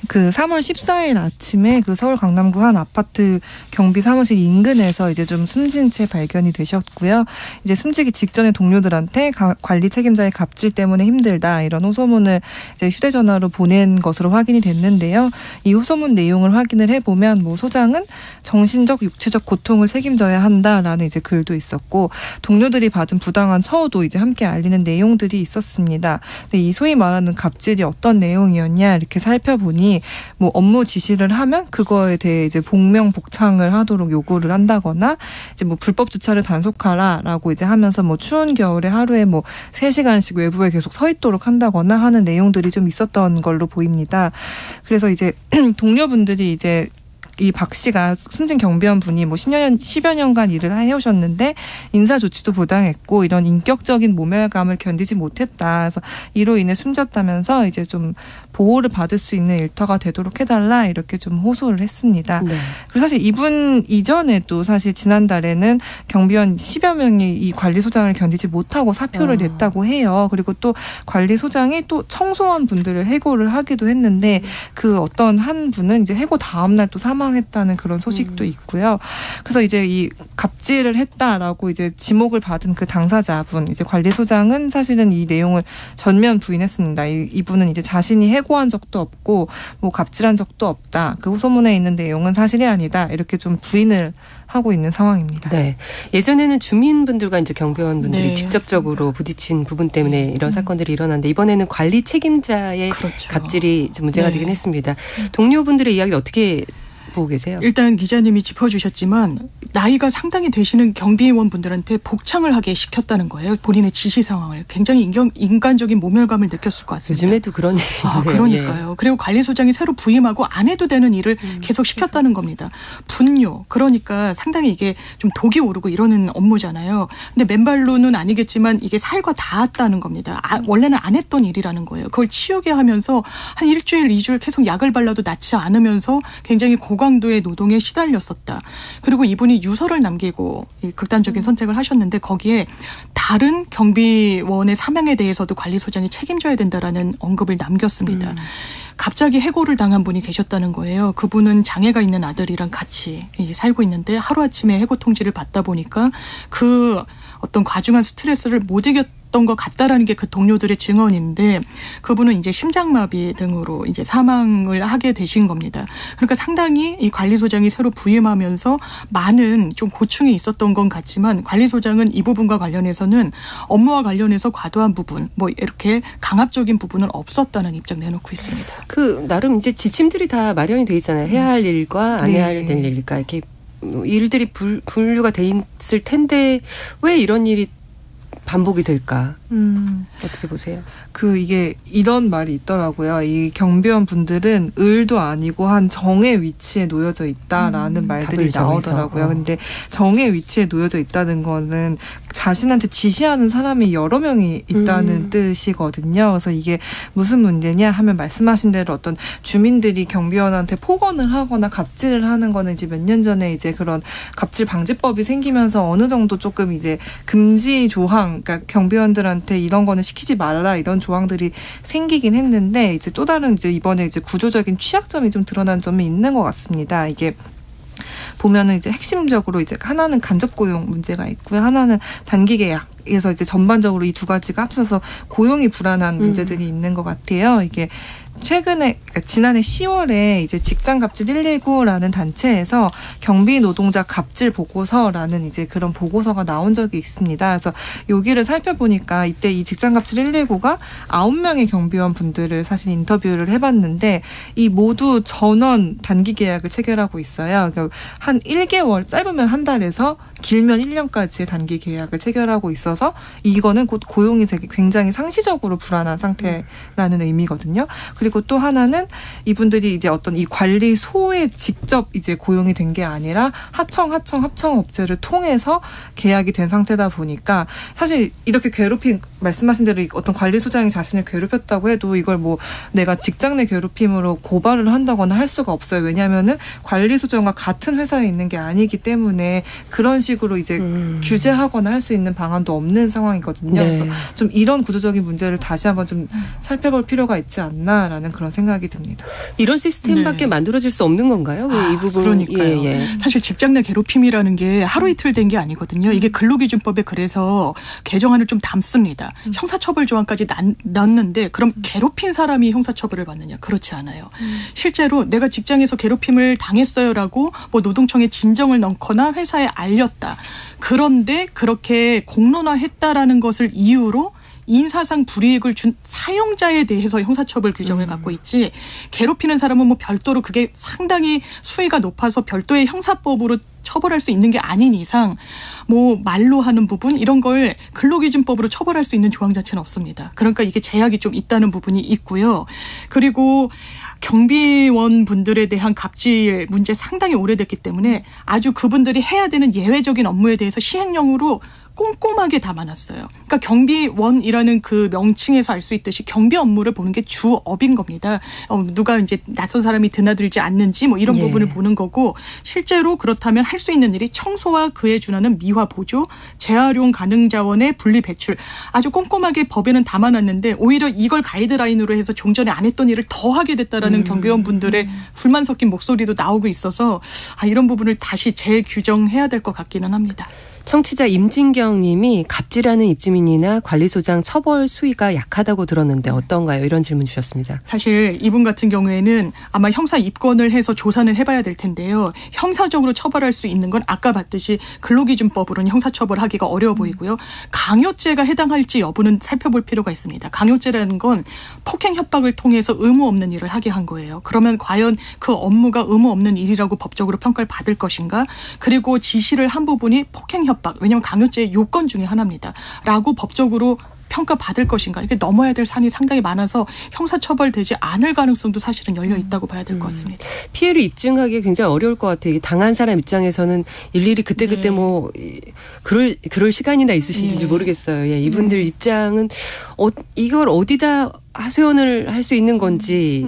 E: 그 3월 14일 아침에 그 서울 강남구 한 아파트 경비 사무실 인근에서 이제 좀 숨진 채 발견이 되셨고요. 이제 숨지기 직전에 동료들한테 관리 책임자의 갑질 때문에 힘들다 이런 호소문을 이제 휴대전화로 보낸 것으로 확인이 됐는데요. 이 호소문 내용을 확인을 해보면 뭐 소장은 정신적, 육체적 고통을 책임져야 한다라는 이제 글도 있었고 동료들이 받은 부당한 처우도 이제 함께 알리는 내용들이 있었습니다. 근데 이 소위 말하는 갑질이 어떤 내용이었냐 이렇게 살펴보니 뭐 업무 지시를 하면 그거에 대해 이제 복명복창을 하도록 요구를 한다거나 이제 뭐 불법 주차를 단속하라라고 이제 하면서 뭐 추운 겨울에 하루에 뭐 3시간씩 외부에 계속 서 있도록 한다거나 하는 내용들이 좀 있었던 걸로 보입니다. 그래서 이제 동료분들이 이제 이 박 씨가 숨진 경비원 분이 뭐 10여 년간 일을 해오셨는데 인사 조치도 부당했고 이런 인격적인 모멸감을 견디지 못했다. 그래서 이로 인해 숨졌다면서 이제 좀 보호를 받을 수 있는 일터가 되도록 해달라 이렇게 좀 호소를 했습니다.
B: 네.
E: 그리고 사실 이분 이전에도 사실 지난달에는 경비원 10여 명이 이 관리소장을 견디지 못하고 사표를 냈다고 해요. 그리고 또 관리소장이 또 청소원 분들을 해고를 하기도 했는데 그 어떤 한 분은 이제 해고 다음날 또 사망했다는 그런 소식도 있고요. 그래서 이제 이 갑질을 했다라고 이제 지목을 받은 그 당사자분 이제 관리소장은 사실은 이 내용을 전면 부인했습니다. 이분은 이제 자신이 해고한 적도 없고 뭐 갑질한 적도 없다. 그 호소문에 있는 내용은 사실이 아니다. 이렇게 좀 부인을 하고 있는 상황입니다.
B: 네. 예전에는 주민분들과 이제 경비원분들이
F: 네,
B: 직접적으로 부딪힌 부분 때문에 이런 사건들이 일어났는데 이번에는 관리 책임자의
F: 그렇죠.
B: 갑질이 좀 문제가
F: 네.
B: 되긴 했습니다. 동료분들의 이야기를 어떻게 보고 계세요?
F: 일단 기자님이 짚어주셨지만 나이가 상당히 되시는 경비원 분들한테 복창을 하게 시켰다는 거예요. 본인의 지시 상황을. 굉장히 인간적인 모멸감을 느꼈을 것 같습니다.
B: 요즘에도 그런 일이 있네요.
F: 그러니까요. 그리고 관리소장이 새로 부임하고 안 해도 되는 일을 계속 시켰다는 겁니다. 분뇨. 그러니까 상당히 이게 좀 독이 오르고 이러는 업무잖아요. 근데 맨발로는 아니겠지만 이게 살과 닿았다는 겁니다. 원래는 안 했던 일이라는 거예요. 그걸 치우게 하면서 한 일주일, 2주일 계속 약을 발라도 낫지 않으면서 굉장히 고강도의 노동에 시달렸었다. 그리고 이분이 유서를 남기고 극단적인 선택을 하셨는데 거기에 다른 경비원의 사망에 대해서도 관리소장이 책임져야 된다라는 언급을 남겼습니다. 갑자기 해고를 당한 분이 계셨다는 거예요. 그분은 장애가 있는 아들이랑 같이 살고 있는데 하루아침에 해고 통지를 받다 보니까 그 어떤 과중한 스트레스를 못 이겼던 것 같다라는 게 그 동료들의 증언인데 그분은 이제 심장마비 등으로 이제 사망을 하게 되신 겁니다. 그러니까 상당히 이 관리소장이 새로 부임하면서 많은 좀 고충이 있었던 건 같지만 관리소장은 이 부분과 관련해서는 업무와 관련해서 과도한 부분 뭐 이렇게 강압적인 부분은 없었다는 입장 내놓고 있습니다.
B: 그 나름 이제 지침들이 다 마련이 돼 있잖아요. 해야 할 일과 안 해야 할 일과 이렇게 일들이 분류가 돼 있을 텐데 왜 이런 일이 반복이 될까? 어떻게 보세요?
E: 이게 이런 말이 있더라고요. 이 경비원 분들은 을도 아니고 한 정의 위치에 놓여져 있다라는 말들이 나오더라고요. 근데 정의 위치에 놓여져 있다는 거는 자신한테 지시하는 사람이 여러 명이 있다는 뜻이거든요. 그래서 이게 무슨 문제냐 하면 말씀하신 대로 어떤 주민들이 경비원한테 폭언을 하거나 갑질을 하는 거는 이제 몇 년 전에 이제 그런 갑질 방지법이 생기면서 어느 정도 조금 이제 금지 조항, 그러니까 경비원들한테 이런 거는 시키지 말라 이런 조항들이 생기긴 했는데 이제 또 다른 이제 이번에 이제 구조적인 취약점이 좀 드러난 점이 있는 것 같습니다. 이게 보면은 이제 핵심적으로 이제 하나는 간접 고용 문제가 있고요. 하나는 단기 계약에서 이제 전반적으로 이 두 가지가 합쳐서 고용이 불안한 문제들이 있는 것 같아요. 이게 최근에 그러니까 지난해 10월에 이제 직장갑질 119라는 단체에서 경비 노동자 갑질 보고서라는 이제 그런 보고서가 나온 적이 있습니다. 그래서 여기를 살펴보니까 이때 이 직장갑질 119가 9명의 경비원 분들을 사실 인터뷰를 해봤는데 이 모두 전원 단기 계약을 체결하고 있어요. 그러니까 한 1개월 짧으면 한 달에서 길면 1년까지의 단기 계약을 체결하고 있어서 이거는 곧 고용이 되게 굉장히 상시적으로 불안한 상태라는 의미거든요. 그리고 그리고 또 하나는 이분들이 이제 어떤 이 관리소에 직접 이제 고용이 된 게 아니라 합청 업체를 통해서 계약이 된 상태다 보니까 사실 이렇게 말씀하신 대로 어떤 관리소장이 자신을 괴롭혔다고 해도 이걸 뭐 내가 직장 내 괴롭힘으로 고발을 한다거나 할 수가 없어요. 왜냐하면은 관리소장과 같은 회사에 있는 게 아니기 때문에 그런 식으로 이제 규제하거나 할 수 있는 방안도 없는 상황이거든요.
B: 네.
E: 그래서 좀 이런 구조적인 문제를 다시 한번 좀 살펴볼 필요가 있지 않나라는 그런 생각이 듭니다.
B: 이런 시스템밖에
F: 네.
B: 만들어질 수 없는 건가요? 왜 이 부분?
F: 그러니까요. 사실 직장 내 괴롭힘이라는 게 하루 이틀 된 게 아니거든요. 이게 근로기준법에 그래서 개정안을 좀 담습니다. 형사처벌 조항까지 넣었는데 그럼 괴롭힌 사람이 형사처벌을 받느냐? 그렇지 않아요. 실제로 내가 직장에서 괴롭힘을 당했어요라고 뭐 노동청에 진정을 넣거나 회사에 알렸다. 그런데 그렇게 공론화했다라는 것을 이유로 인사상 불이익을 준 사용자에 대해서 형사처벌 규정을 갖고 있지 괴롭히는 사람은 뭐 별도로 그게 상당히 수위가 높아서 별도의 형사법으로 처벌할 수 있는 게 아닌 이상 뭐 말로 하는 부분 이런 걸 근로기준법으로 처벌할 수 있는 조항 자체는 없습니다. 그러니까 이게 제약이 좀 있다는 부분이 있고요. 그리고 경비원 분들에 대한 갑질 문제 상당히 오래됐기 때문에 아주 그분들이 해야 되는 예외적인 업무에 대해서 시행령으로 꼼꼼하게 담아놨어요. 그러니까 경비원이라는 그 명칭에서 알 수 있듯이 경비 업무를 보는 게 주업인 겁니다. 누가 이제 낯선 사람이 드나들지 않는지 뭐 이런 부분을 보는 거고 실제로 그렇다면 할 수 있는 일이 청소와 그에 준하는 미화 보조, 재활용 가능 자원의 분리 배출 아주 꼼꼼하게 법에는 담아놨는데 오히려 이걸 가이드라인으로 해서 종전에 안 했던 일을 더 하게 됐다라는 경비원 분들의 불만 섞인 목소리도 나오고 있어서 이런 부분을 다시 재규정해야 될 것 같기는 합니다.
B: 청취자 임진경 님이 갑질하는 입주민이나 관리소장 처벌 수위가 약하다고 들었는데 어떤가요? 이런 질문 주셨습니다.
F: 사실 이분 같은 경우에는 아마 형사 입건을 해서 조사를 해봐야 될 텐데요. 형사적으로 처벌할 수 있는 건 아까 봤듯이 근로기준법으로는 형사처벌하기가 어려워 보이고요. 강요죄가 해당할지 여부는 살펴볼 필요가 있습니다. 강요죄라는 건 폭행 협박을 통해서 의무 없는 일을 하게 한 거예요. 그러면 과연 그 업무가 의무 없는 일이라고 법적으로 평가를 받을 것인가? 그리고 지시를 한 부분이 폭행 협박, 왜냐하면 강요죄의 요건 중에 하나입니다. 라고 법적으로 평가받을 것인가. 이게 넘어야 될 산이 상당히 많아서 형사처벌되지 않을 가능성도 사실은 열려 있다고 봐야 될 것 같습니다.
B: 피해를 입증하기 굉장히 어려울 것 같아요. 당한 사람 입장에서는 일일이 그때 뭐 그럴 시간이나 있으신지 모르겠어요. 예, 이분들 입장은 이걸 어디다 하소연을 할 수 있는 건지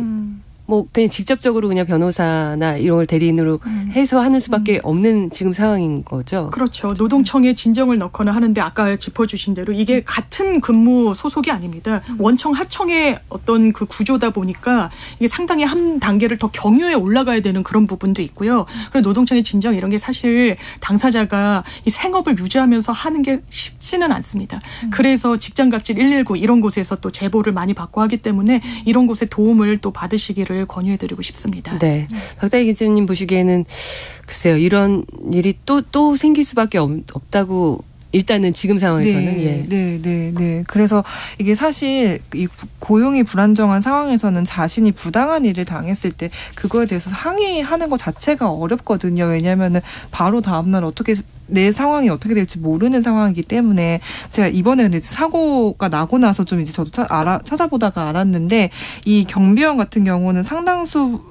B: 뭐 그냥 직접적으로 그냥 변호사나 이런 걸 대리인으로 해서 하는 수밖에 없는 지금 상황인 거죠.
F: 그렇죠. 노동청에 진정을 넣거나 하는데 아까 짚어주신 대로 이게 같은 근무 소속이 아닙니다. 원청 하청의 어떤 그 구조다 보니까 이게 상당히 한 단계를 더 경유에 올라가야 되는 그런 부분도 있고요. 그리고 노동청의 진정 이런 게 사실 당사자가 이 생업을 유지하면서 하는 게 쉽지는 않습니다. 그래서 직장갑질 119 이런 곳에서 또 제보를 많이 받고 하기 때문에 이런 곳에 도움을 또 받으시기를 권유해드리고 싶습니다.
B: 네, 박다희 기자님 보시기에는 글쎄요 이런 일이 또 생길 수밖에 없다고 일단은 지금 상황에서는
E: 네. 그래서 이게 사실 이 고용이 불안정한 상황에서는 자신이 부당한 일을 당했을 때 그거에 대해서 항의하는 것 자체가 어렵거든요. 왜냐하면은 바로 다음날 내 상황이 어떻게 될지 모르는 상황이기 때문에 제가 이번에 근데 사고가 나고 나서 좀 이제 저도 찾아보다가 알았는데 이 경비원 같은 경우는 상당수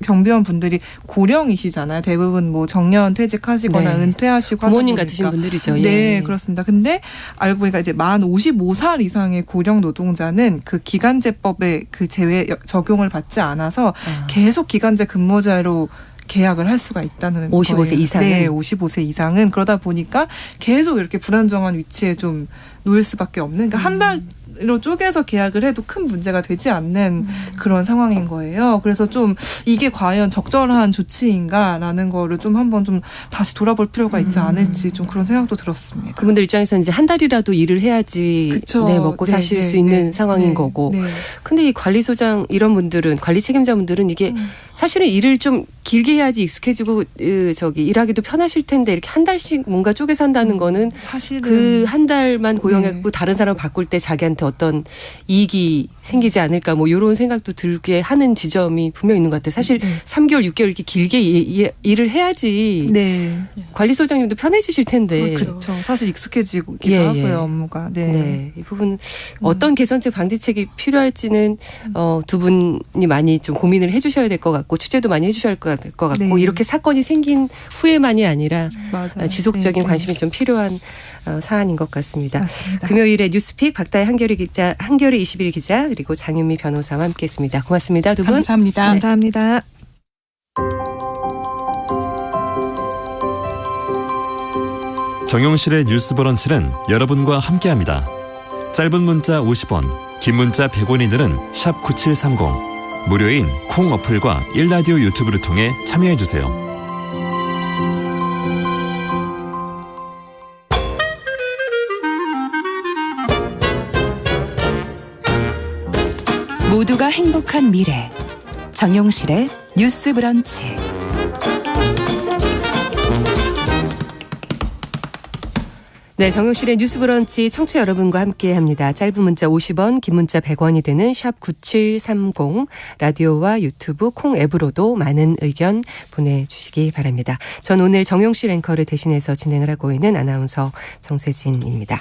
E: 경비원 분들이 고령이시잖아요. 대부분 뭐 정년 퇴직하시거나 은퇴하시고
B: 부모님 같으신 분들이죠.
E: 네, 그렇습니다. 근데 알고 보니까 이제 만 55살 이상의 고령 노동자는 그 기간제법의 그 제외 적용을 받지 않아서 계속 기간제 근무자로 계약을 할 수가 있다는
B: 55세
E: 거예요.
B: 이상은?
E: 네, 55세 이상은. 그러다 보니까 계속 이렇게 불안정한 위치에 좀 놓일 수밖에 없는. 그러니까 한 달로 쪼개서 계약을 해도 큰 문제가 되지 않는 그런 상황인 거예요. 그래서 좀 이게 과연 적절한 조치인가라는 거를 좀 한번 좀 다시 돌아볼 필요가 있지 않을지 좀 그런 생각도 들었습니다.
B: 그분들 입장에서는 이제 한 달이라도 일을 해야지 먹고 사실 수 있는 상황인 거고. 근데 이 관리소장 이런 분들은 관리 책임자분들은 이게 사실은 일을 좀 길게 해야지 익숙해지고 일하기도 편하실 텐데 이렇게 한 달씩 뭔가 쪼개서 한다는 거는
E: 사실은
B: 그 한 달만 고용했고 다른 사람 바꿀 때 자기한테 저한테 어떤 이익이 생기지 않을까 뭐 이런 생각도 들게 하는 지점이 분명 있는 것 같아요. 사실 3개월, 6개월 이렇게 길게 일을 해야지
E: 네.
B: 관리소장님도 편해지실 텐데.
E: 그렇죠. 사실 익숙해지기도
B: 예,
E: 하고요,
B: 예.
E: 업무가. 네.
B: 네, 이 부분 어떤 개선책 방지책이 필요할지는 두 분이 많이 좀 고민을 해주셔야 될 것 같고 취재도 많이 해주셔야 할 것 같고
E: 네.
B: 이렇게 사건이 생긴 후에만이 아니라
E: 맞아요.
B: 지속적인
E: 네,
B: 관심이 좀 필요한 사안인 것 같습니다.
E: 맞습니다.
B: 금요일에 뉴스픽 박다혜 한겨레 21 기자 그리고 장윤미 변호사와 함께했습니다. 고맙습니다, 두 분.
F: 감사합니다.
E: 감사합니다.
H: 정용실의 뉴스 브런치는 여러분과 함께합니다. 짧은 문자 50원, 긴 문자 100원이들은 샵 9730, 무료인 콩 어플과 일라디오 유튜브를 통해 참여해주세요.
G: 모두가 행복한 미래 정용실의 뉴스 브런치.
B: 네, 정용실의 뉴스 브런치 청취자 여러분과 함께합니다. 짧은 문자 50원, 긴 문자 100원이 되는 샵 9730 라디오와 유튜브 콩 앱으로도 많은 의견 보내주시기 바랍니다. 전 오늘 정용실 앵커를 대신해서 진행을 하고 있는 아나운서 정세진입니다.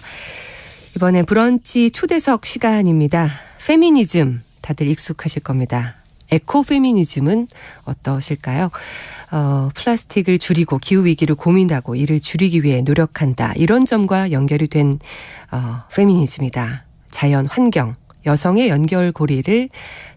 B: 이번엔 브런치 초대석 시간입니다. 페미니즘 다들 익숙하실 겁니다. 에코페미니즘은 어떠실까요? 플라스틱을 줄이고 기후위기를 고민하고 이를 줄이기 위해 노력한다. 이런 점과 연결이 된 페미니즘이다. 자연, 환경, 여성의 연결고리를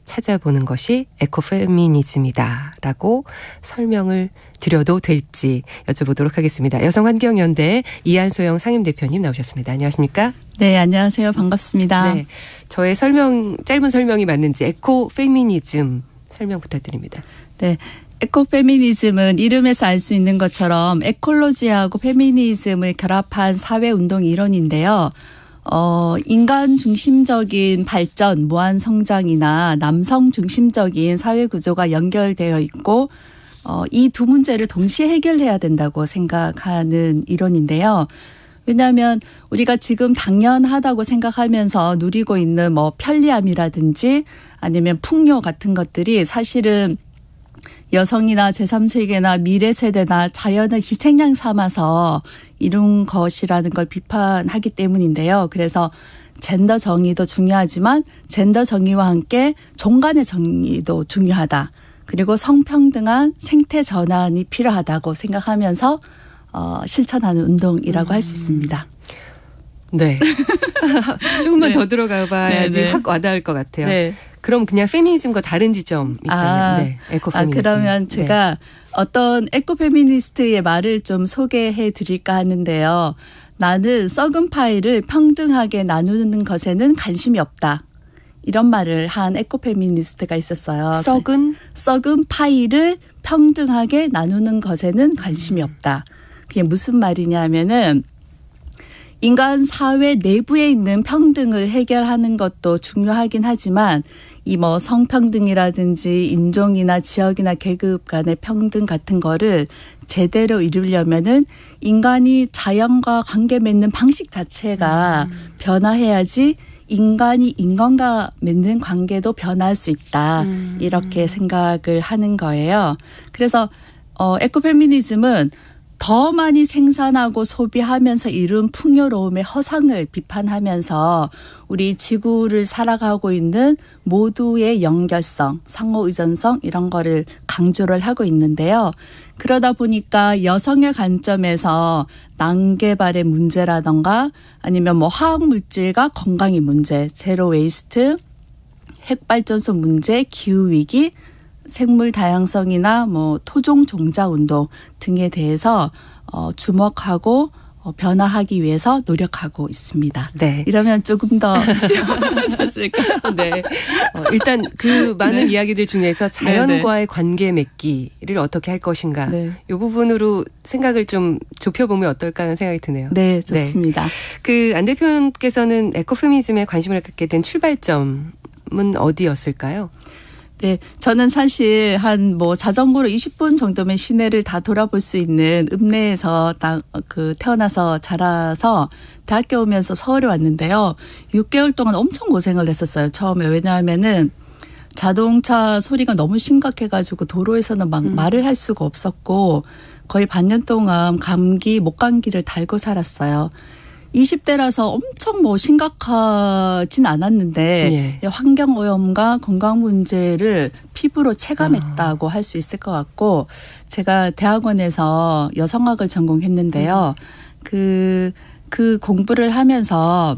B: 찾아보는 것이 에코페미니즘이다. 라고 설명을 드려도 될지 여쭤보도록 하겠습니다. 여성환경연대 이한소영 상임대표님 나오셨습니다. 안녕하십니까?
I: 네, 안녕하세요. 반갑습니다.
B: 네, 저의 짧은 설명이 맞는지 에코페미니즘 설명 부탁드립니다.
I: 네. 에코페미니즘은 이름에서 알 수 있는 것처럼 에콜로지하고 페미니즘을 결합한 사회운동 이론인데요. 인간 중심적인 발전, 무한 성장이나 남성 중심적인 사회 구조가 연결되어 있고 이 두 문제를 동시에 해결해야 된다고 생각하는 이론인데요. 왜냐하면 우리가 지금 당연하다고 생각하면서 누리고 있는 뭐 편리함이라든지 아니면 풍요 같은 것들이 사실은 여성이나 제3세계나 미래 세대나 자연을 희생양 삼아서 이룬 것이라는 걸 비판하기 때문인데요. 그래서 젠더 정의도 중요하지만 젠더 정의와 함께 종간의 정의도 중요하다. 그리고 성평등한 생태 전환이 필요하다고 생각하면서 실천하는 운동이라고 할 수 있습니다.
B: 네. 조금만
I: 네.
B: 더 들어가 봐야지
I: 네, 네.
B: 확 와닿을 것 같아요.
I: 네.
B: 그럼 그냥 페미니즘과 다른 지점 있다면 네, 에코페미니즘.
I: 그러면 제가 어떤 에코페미니스트의 말을 좀 소개해 드릴까 하는데요. 나는 썩은 파이를 평등하게 나누는 것에는 관심이 없다. 이런 말을 한 에코페미니스트가 있었어요. 썩은 파이를 평등하게 나누는 것에는 관심이 없다. 그게 무슨 말이냐면은 인간 사회 내부에 있는 평등을 해결하는 것도 중요하긴 하지만 이 뭐 성평등이라든지 인종이나 지역이나 계급 간의 평등 같은 거를 제대로 이루려면은 인간이 자연과 관계 맺는 방식 자체가 변화해야지 인간이 인간과 맺는 관계도 변화할 수 있다. 이렇게 생각을 하는 거예요. 그래서 에코페미니즘은 더 많이 생산하고 소비하면서 이룬 풍요로움의 허상을 비판하면서 우리 지구를 살아가고 있는 모두의 연결성, 상호의존성 이런 거를 강조를 하고 있는데요. 그러다 보니까 여성의 관점에서 난개발의 문제라던가 아니면 뭐 화학물질과 건강의 문제, 제로 웨이스트, 핵발전소 문제, 기후위기, 생물 다양성이나 뭐 토종 종자 운동 등에 대해서 주목하고 변화하기 위해서 노력하고 있습니다.
B: 네.
I: 이러면 조금 더 좋았을까요?
B: 네. 일단 그 많은 이야기들 중에서 자연과의 관계 맺기를 어떻게 할 것인가.
I: 네.
B: 이 부분으로 생각을 좀 좁혀보면 어떨까 하는 생각이 드네요.
I: 네, 좋습니다.
B: 그 안 대표님께서는 에코페미니즘에 관심을 갖게 된 출발점은 어디였을까요?
I: 네, 저는 사실 한 뭐 자전거로 20분 정도면 시내를 다 돌아볼 수 있는 읍내에서 태어나서 자라서 대학교 오면서 서울에 왔는데요. 6개월 동안 엄청 고생을 했었어요. 처음에. 왜냐하면은 자동차 소리가 너무 심각해가지고 도로에서는 막 말을 할 수가 없었고 거의 반년 동안 목감기를 달고 살았어요. 20대라서 엄청 뭐 심각하진 않았는데 환경오염과 건강 문제를 피부로 체감했다고 할 수 있을 것 같고 제가 대학원에서 여성학을 전공했는데요. 그 공부를 하면서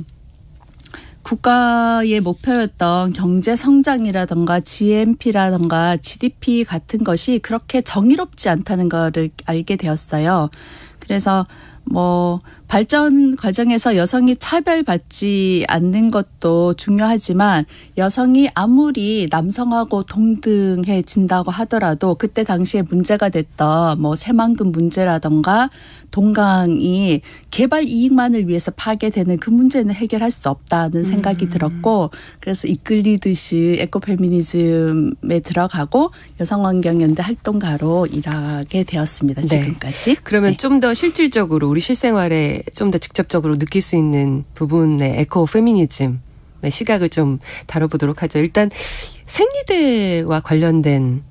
I: 국가의 목표였던 경제 성장이라든가 GNP라든가 GDP 같은 것이 그렇게 정의롭지 않다는 거를 알게 되었어요. 그래서 뭐 발전 과정에서 여성이 차별받지 않는 것도 중요하지만 여성이 아무리 남성하고 동등해진다고 하더라도 그때 당시에 문제가 됐던 뭐 새만금 문제라든가 동강이 개발 이익만을 위해서 파괴되는 그 문제는 해결할 수 없다는 생각이 들었고 그래서 이끌리듯이 에코페미니즘에 들어가고 여성환경연대 활동가로 일하게 되었습니다. 지금까지.
B: 네. 그러면 좀 더 실질적으로 우리 실생활에 좀 더 직접적으로 느낄 수 있는 부분의 에코페미니즘의 시각을 좀 다뤄보도록 하죠. 일단 생리대와 관련된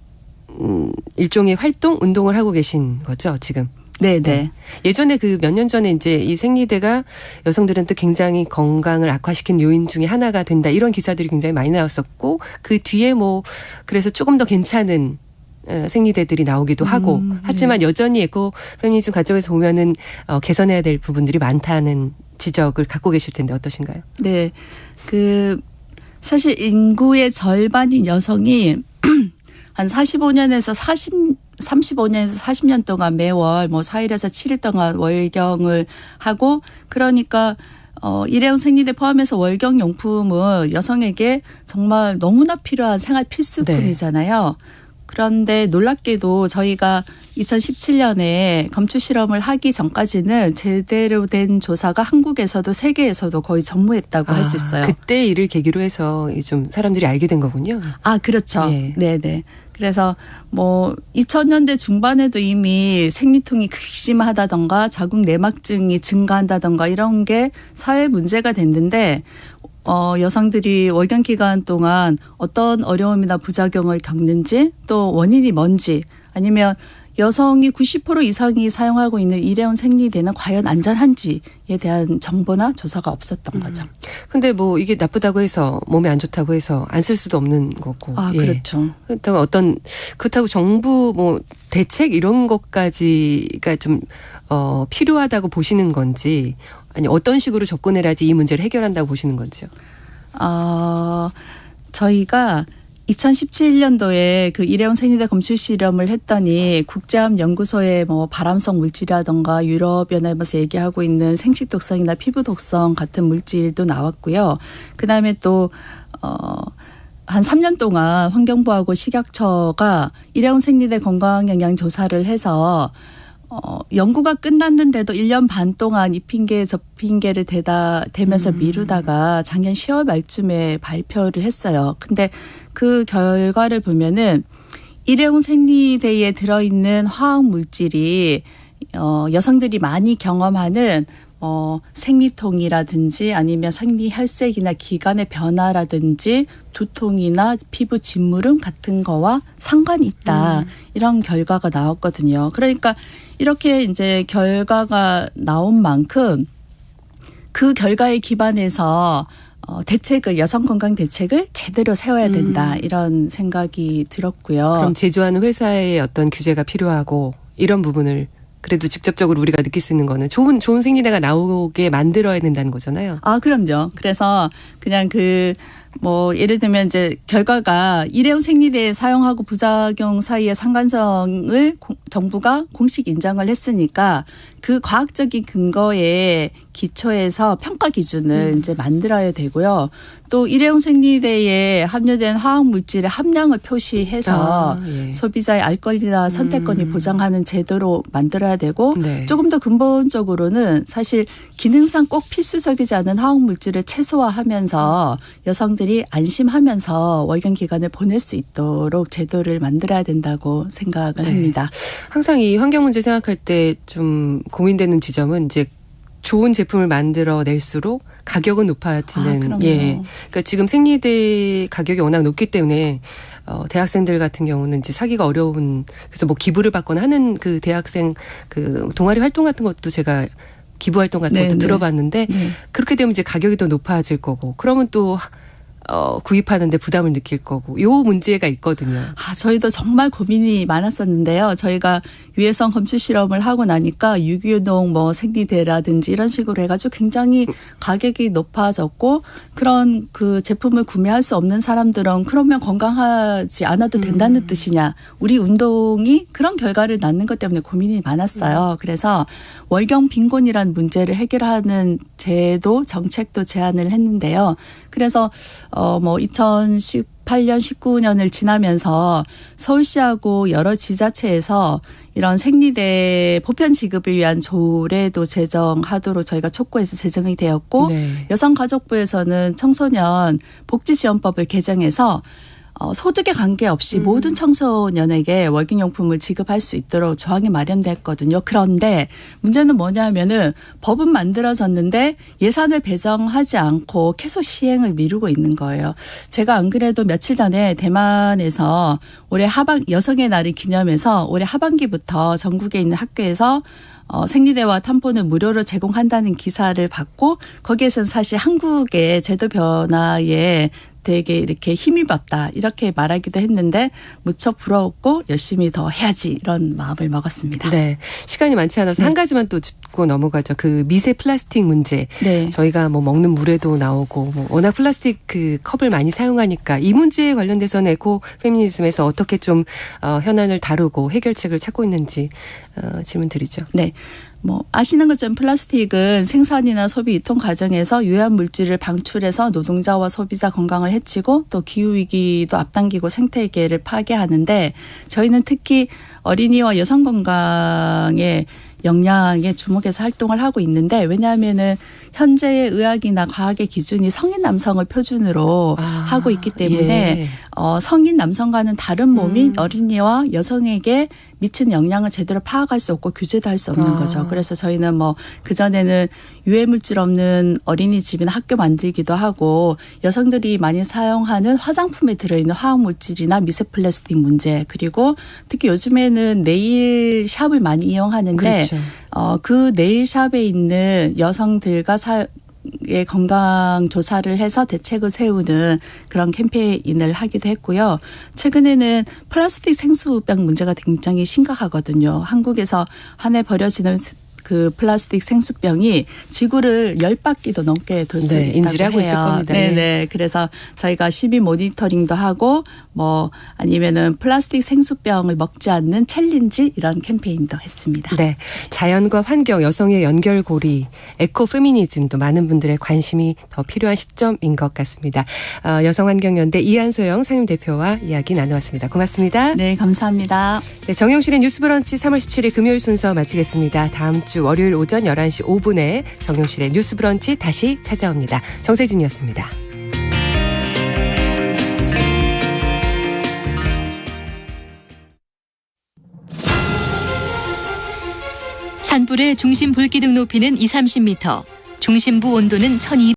B: 일종의 활동, 운동을 하고 계신 거죠, 지금?
I: 네.
B: 예전에 몇 년 전에 이제 이 생리대가 여성들한테 굉장히 건강을 악화시킨 요인 중에 하나가 된다. 이런 기사들이 굉장히 많이 나왔었고 그 뒤에 그래서 조금 더 괜찮은 생리대들이 나오기도 하고 하지만 여전히 에코페미니즘 관점에서 보면은 개선해야 될 부분들이 많다는 지적을 갖고 계실 텐데 어떠신가요?
I: 네. 사실 인구의 절반인 여성이 한 35년에서 40년 동안 매월 4일에서 7일 동안 월경을 하고 그러니까 일회용 생리대 포함해서 월경 용품은 여성에게 정말 너무나 필요한 생활 필수품이잖아요. 그런데 놀랍게도 저희가 2017년에 검출 실험을 하기 전까지는 제대로 된 조사가 한국에서도 세계에서도 거의 전무했다고 할 수 있어요.
B: 그때 일을 계기로 해서 좀 사람들이 알게 된 거군요.
I: 그렇죠. 네네. 그래서 2000년대 중반에도 이미 생리통이 극심하다던가 자궁 내막증이 증가한다던가 이런 게 사회 문제가 됐는데 여성들이 월경 기간 동안 어떤 어려움이나 부작용을 겪는지 또 원인이 뭔지 아니면 여성이 90% 이상이 사용하고 있는 일회용 생리대는 과연 안전한지에 대한 정보나 조사가 없었던 거죠.
B: 근데 이게 나쁘다고 해서 몸에 안 좋다고 해서 안 쓸 수도 없는 거고.
I: 그렇죠.
B: 그렇다고 정부 대책 이런 것까지가 좀 필요하다고 보시는 건지 아니 어떤 식으로 접근해야지 이 문제를 해결한다고 보시는 건지요?
I: 저희가 2017년도에 일회용 생리대 검출 실험을 했더니 국제암연구소에 발암성 물질이라던가 유럽연합에서 얘기하고 있는 생식 독성이나 피부 독성 같은 물질도 나왔고요. 그다음에 또 한 3년 동안 환경부하고 식약처가 일회용 생리대 건강 영향 조사를 해서 연구가 끝났는데도 1년 반 동안 이 핑계 저 핑계를 대면서 미루다가 작년 10월 말쯤에 발표를 했어요. 근데 그 결과를 보면은 일회용 생리대에 들어있는 화학 물질이 여성들이 많이 경험하는 생리통이라든지 아니면 생리혈색이나 기관의 변화라든지 두통이나 피부 진무름 같은 거와 상관이 있다. 이런 결과가 나왔거든요. 그러니까 이렇게 이제 결과가 나온 만큼 그 결과에 기반해서 여성 건강 대책을 제대로 세워야 된다. 이런 생각이 들었고요.
B: 그럼 제조하는 회사의 어떤 규제가 필요하고 이런 부분을 그래도 직접적으로 우리가 느낄 수 있는 거는 좋은 생리대가 나오게 만들어야 된다는 거잖아요.
I: 그럼요. 그래서 그냥 예를 들면 이제 결과가 일회용 생리대 사용하고 부작용 사이의 상관성을 정부가 공식 인정을 했으니까 그 과학적인 근거에 기초해서 평가 기준을 이제 만들어야 되고요. 또 일회용 생리대에 함유된 화학 물질의 함량을 표시해서 소비자의 알 권리나 선택권이 보장하는 제도로 만들어야 되고 조금 더 근본적으로는 사실 기능상 꼭 필수적이지 않은 화학 물질을 최소화하면서 여성들이 사람들이 안심하면서 월경 기간을 보낼 수 있도록 제도를 만들어야 된다고 생각을
B: 네.
I: 합니다.
B: 항상 이 환경 문제 생각할 때 좀 고민되는 지점은 이제 좋은 제품을 만들어낼수록 가격은 높아지는.
I: 그럼요.
B: 예. 그러니까 지금 생리대 가격이 워낙 높기 때문에 대학생들 같은 경우는 이제 사기가 어려운, 그래서 뭐 기부를 받거나 하는 그 대학생 그 동아리 활동 같은 것도 제가 기부 활동 같은 것도
I: 네,
B: 들어봤는데
I: 네.
B: 그렇게 되면 이제 가격이 더 높아질 거고, 그러면 또 구입하는데 부담을 느낄 거고, 요 문제가 있거든요.
I: 저희도 정말 고민이 많았었는데요. 저희가 유해성 검출 실험을 하고 나니까 유기농 뭐 생리대라든지 이런 식으로 해가지고 굉장히 가격이 높아졌고, 그런 그 제품을 구매할 수 없는 사람들은 그러면 건강하지 않아도 된다는 뜻이냐. 우리 운동이 그런 결과를 낳는 것 때문에 고민이 많았어요. 그래서 월경 빈곤이라는 문제를 해결하는 제도, 정책도 제안을 했는데요. 그래서 뭐 2018년, 19년을 지나면서 서울시하고 여러 지자체에서 이런 생리대 보편 지급을 위한 조례도 제정하도록 저희가 촉구해서 제정이 되었고,
B: 네.
I: 여성가족부에서는 청소년 복지지원법을 개정해서 소득에 관계없이 모든 청소년에게 월경용품을 지급할 수 있도록 조항이 마련됐거든요. 그런데 문제는 뭐냐면은 법은 만들어졌는데 예산을 배정하지 않고 계속 시행을 미루고 있는 거예요. 제가 안 그래도 며칠 전에 대만에서 올해 여성의 날을 기념해서 올해 하반기부터 전국에 있는 학교에서 생리대와 탐폰을 무료로 제공한다는 기사를 받고, 거기에서는 사실 한국의 제도 변화에 되게 이렇게 힘입었다 이렇게 말하기도 했는데, 무척 부러웠고 열심히 더 해야지 이런 마음을 먹었습니다.
B: 네. 시간이 많지 않아서
I: 네.
B: 한 가지만 또 짚고 넘어가죠. 그 미세 플라스틱 문제.
I: 네.
B: 저희가 뭐 먹는 물에도 나오고, 뭐 워낙 플라스틱 그 컵을 많이 사용하니까 이 문제에 관련돼서는 에코 페미니즘에서 어떻게 좀 현안을 다루고 해결책을 찾고 있는지 질문 드리죠.
I: 네. 뭐 아시는 것처럼 플라스틱은 생산이나 소비 유통 과정에서 유해한 물질을 방출해서 노동자와 소비자 건강을 해치고 또 기후 위기도 앞당기고 생태계를 파괴하는데, 저희는 특히 어린이와 여성 건강에 영양에 주목해서 활동을 하고 있는데, 왜냐하면은 현재의 의학이나 과학의 기준이 성인 남성을 표준으로 하고 있기 때문에
B: 예.
I: 성인 남성과는 다른 몸인 어린이와 여성에게 미친 영향을 제대로 파악할 수 없고 규제도 할 수 없는 거죠. 그래서 저희는 뭐 그전에는 유해물질 없는 어린이집이나 학교 만들기도 하고, 여성들이 많이 사용하는 화장품에 들어있는 화학물질이나 미세 플라스틱 문제, 그리고 특히 요즘에는 네일 샵을 많이 이용하는데,
B: 그렇죠.
I: 그 네일샵에 있는 여성들과 의 건강 조사를 해서 대책을 세우는 그런 캠페인을 하기도 했고요. 최근에는 플라스틱 생수병 문제가 굉장히 심각하거든요. 한국에서 한 해 버려지는 그 플라스틱 생수병이 지구를 10바퀴도 넘게 돌 수
B: 네,
I: 있다고
B: 인지를 하고
I: 해요.
B: 있을 겁니다.
I: 네네.
B: 예.
I: 그래서 저희가 시비 모니터링도 하고, 뭐 아니면은 플라스틱 생수병을 먹지 않는 챌린지 이런 캠페인도 했습니다.
B: 네. 자연과 환경, 여성의 연결고리, 에코 페미니즘도 많은 분들의 관심이 더 필요한 시점인 것 같습니다. 여성환경연대 이한소영 상임대표와 이야기 나누었습니다. 고맙습니다.
I: 네, 감사합니다.
B: 네, 정용실의 뉴스브런치 3월 17일 금요일 순서 마치겠습니다. 다음 주 월요일 오전 11시 5분에 정용실의 뉴스브런치 다시 찾아옵니다. 정세진이었습니다.
J: 산불의 중심 불기둥 높이는 20-30m, 중심부 온도는 1200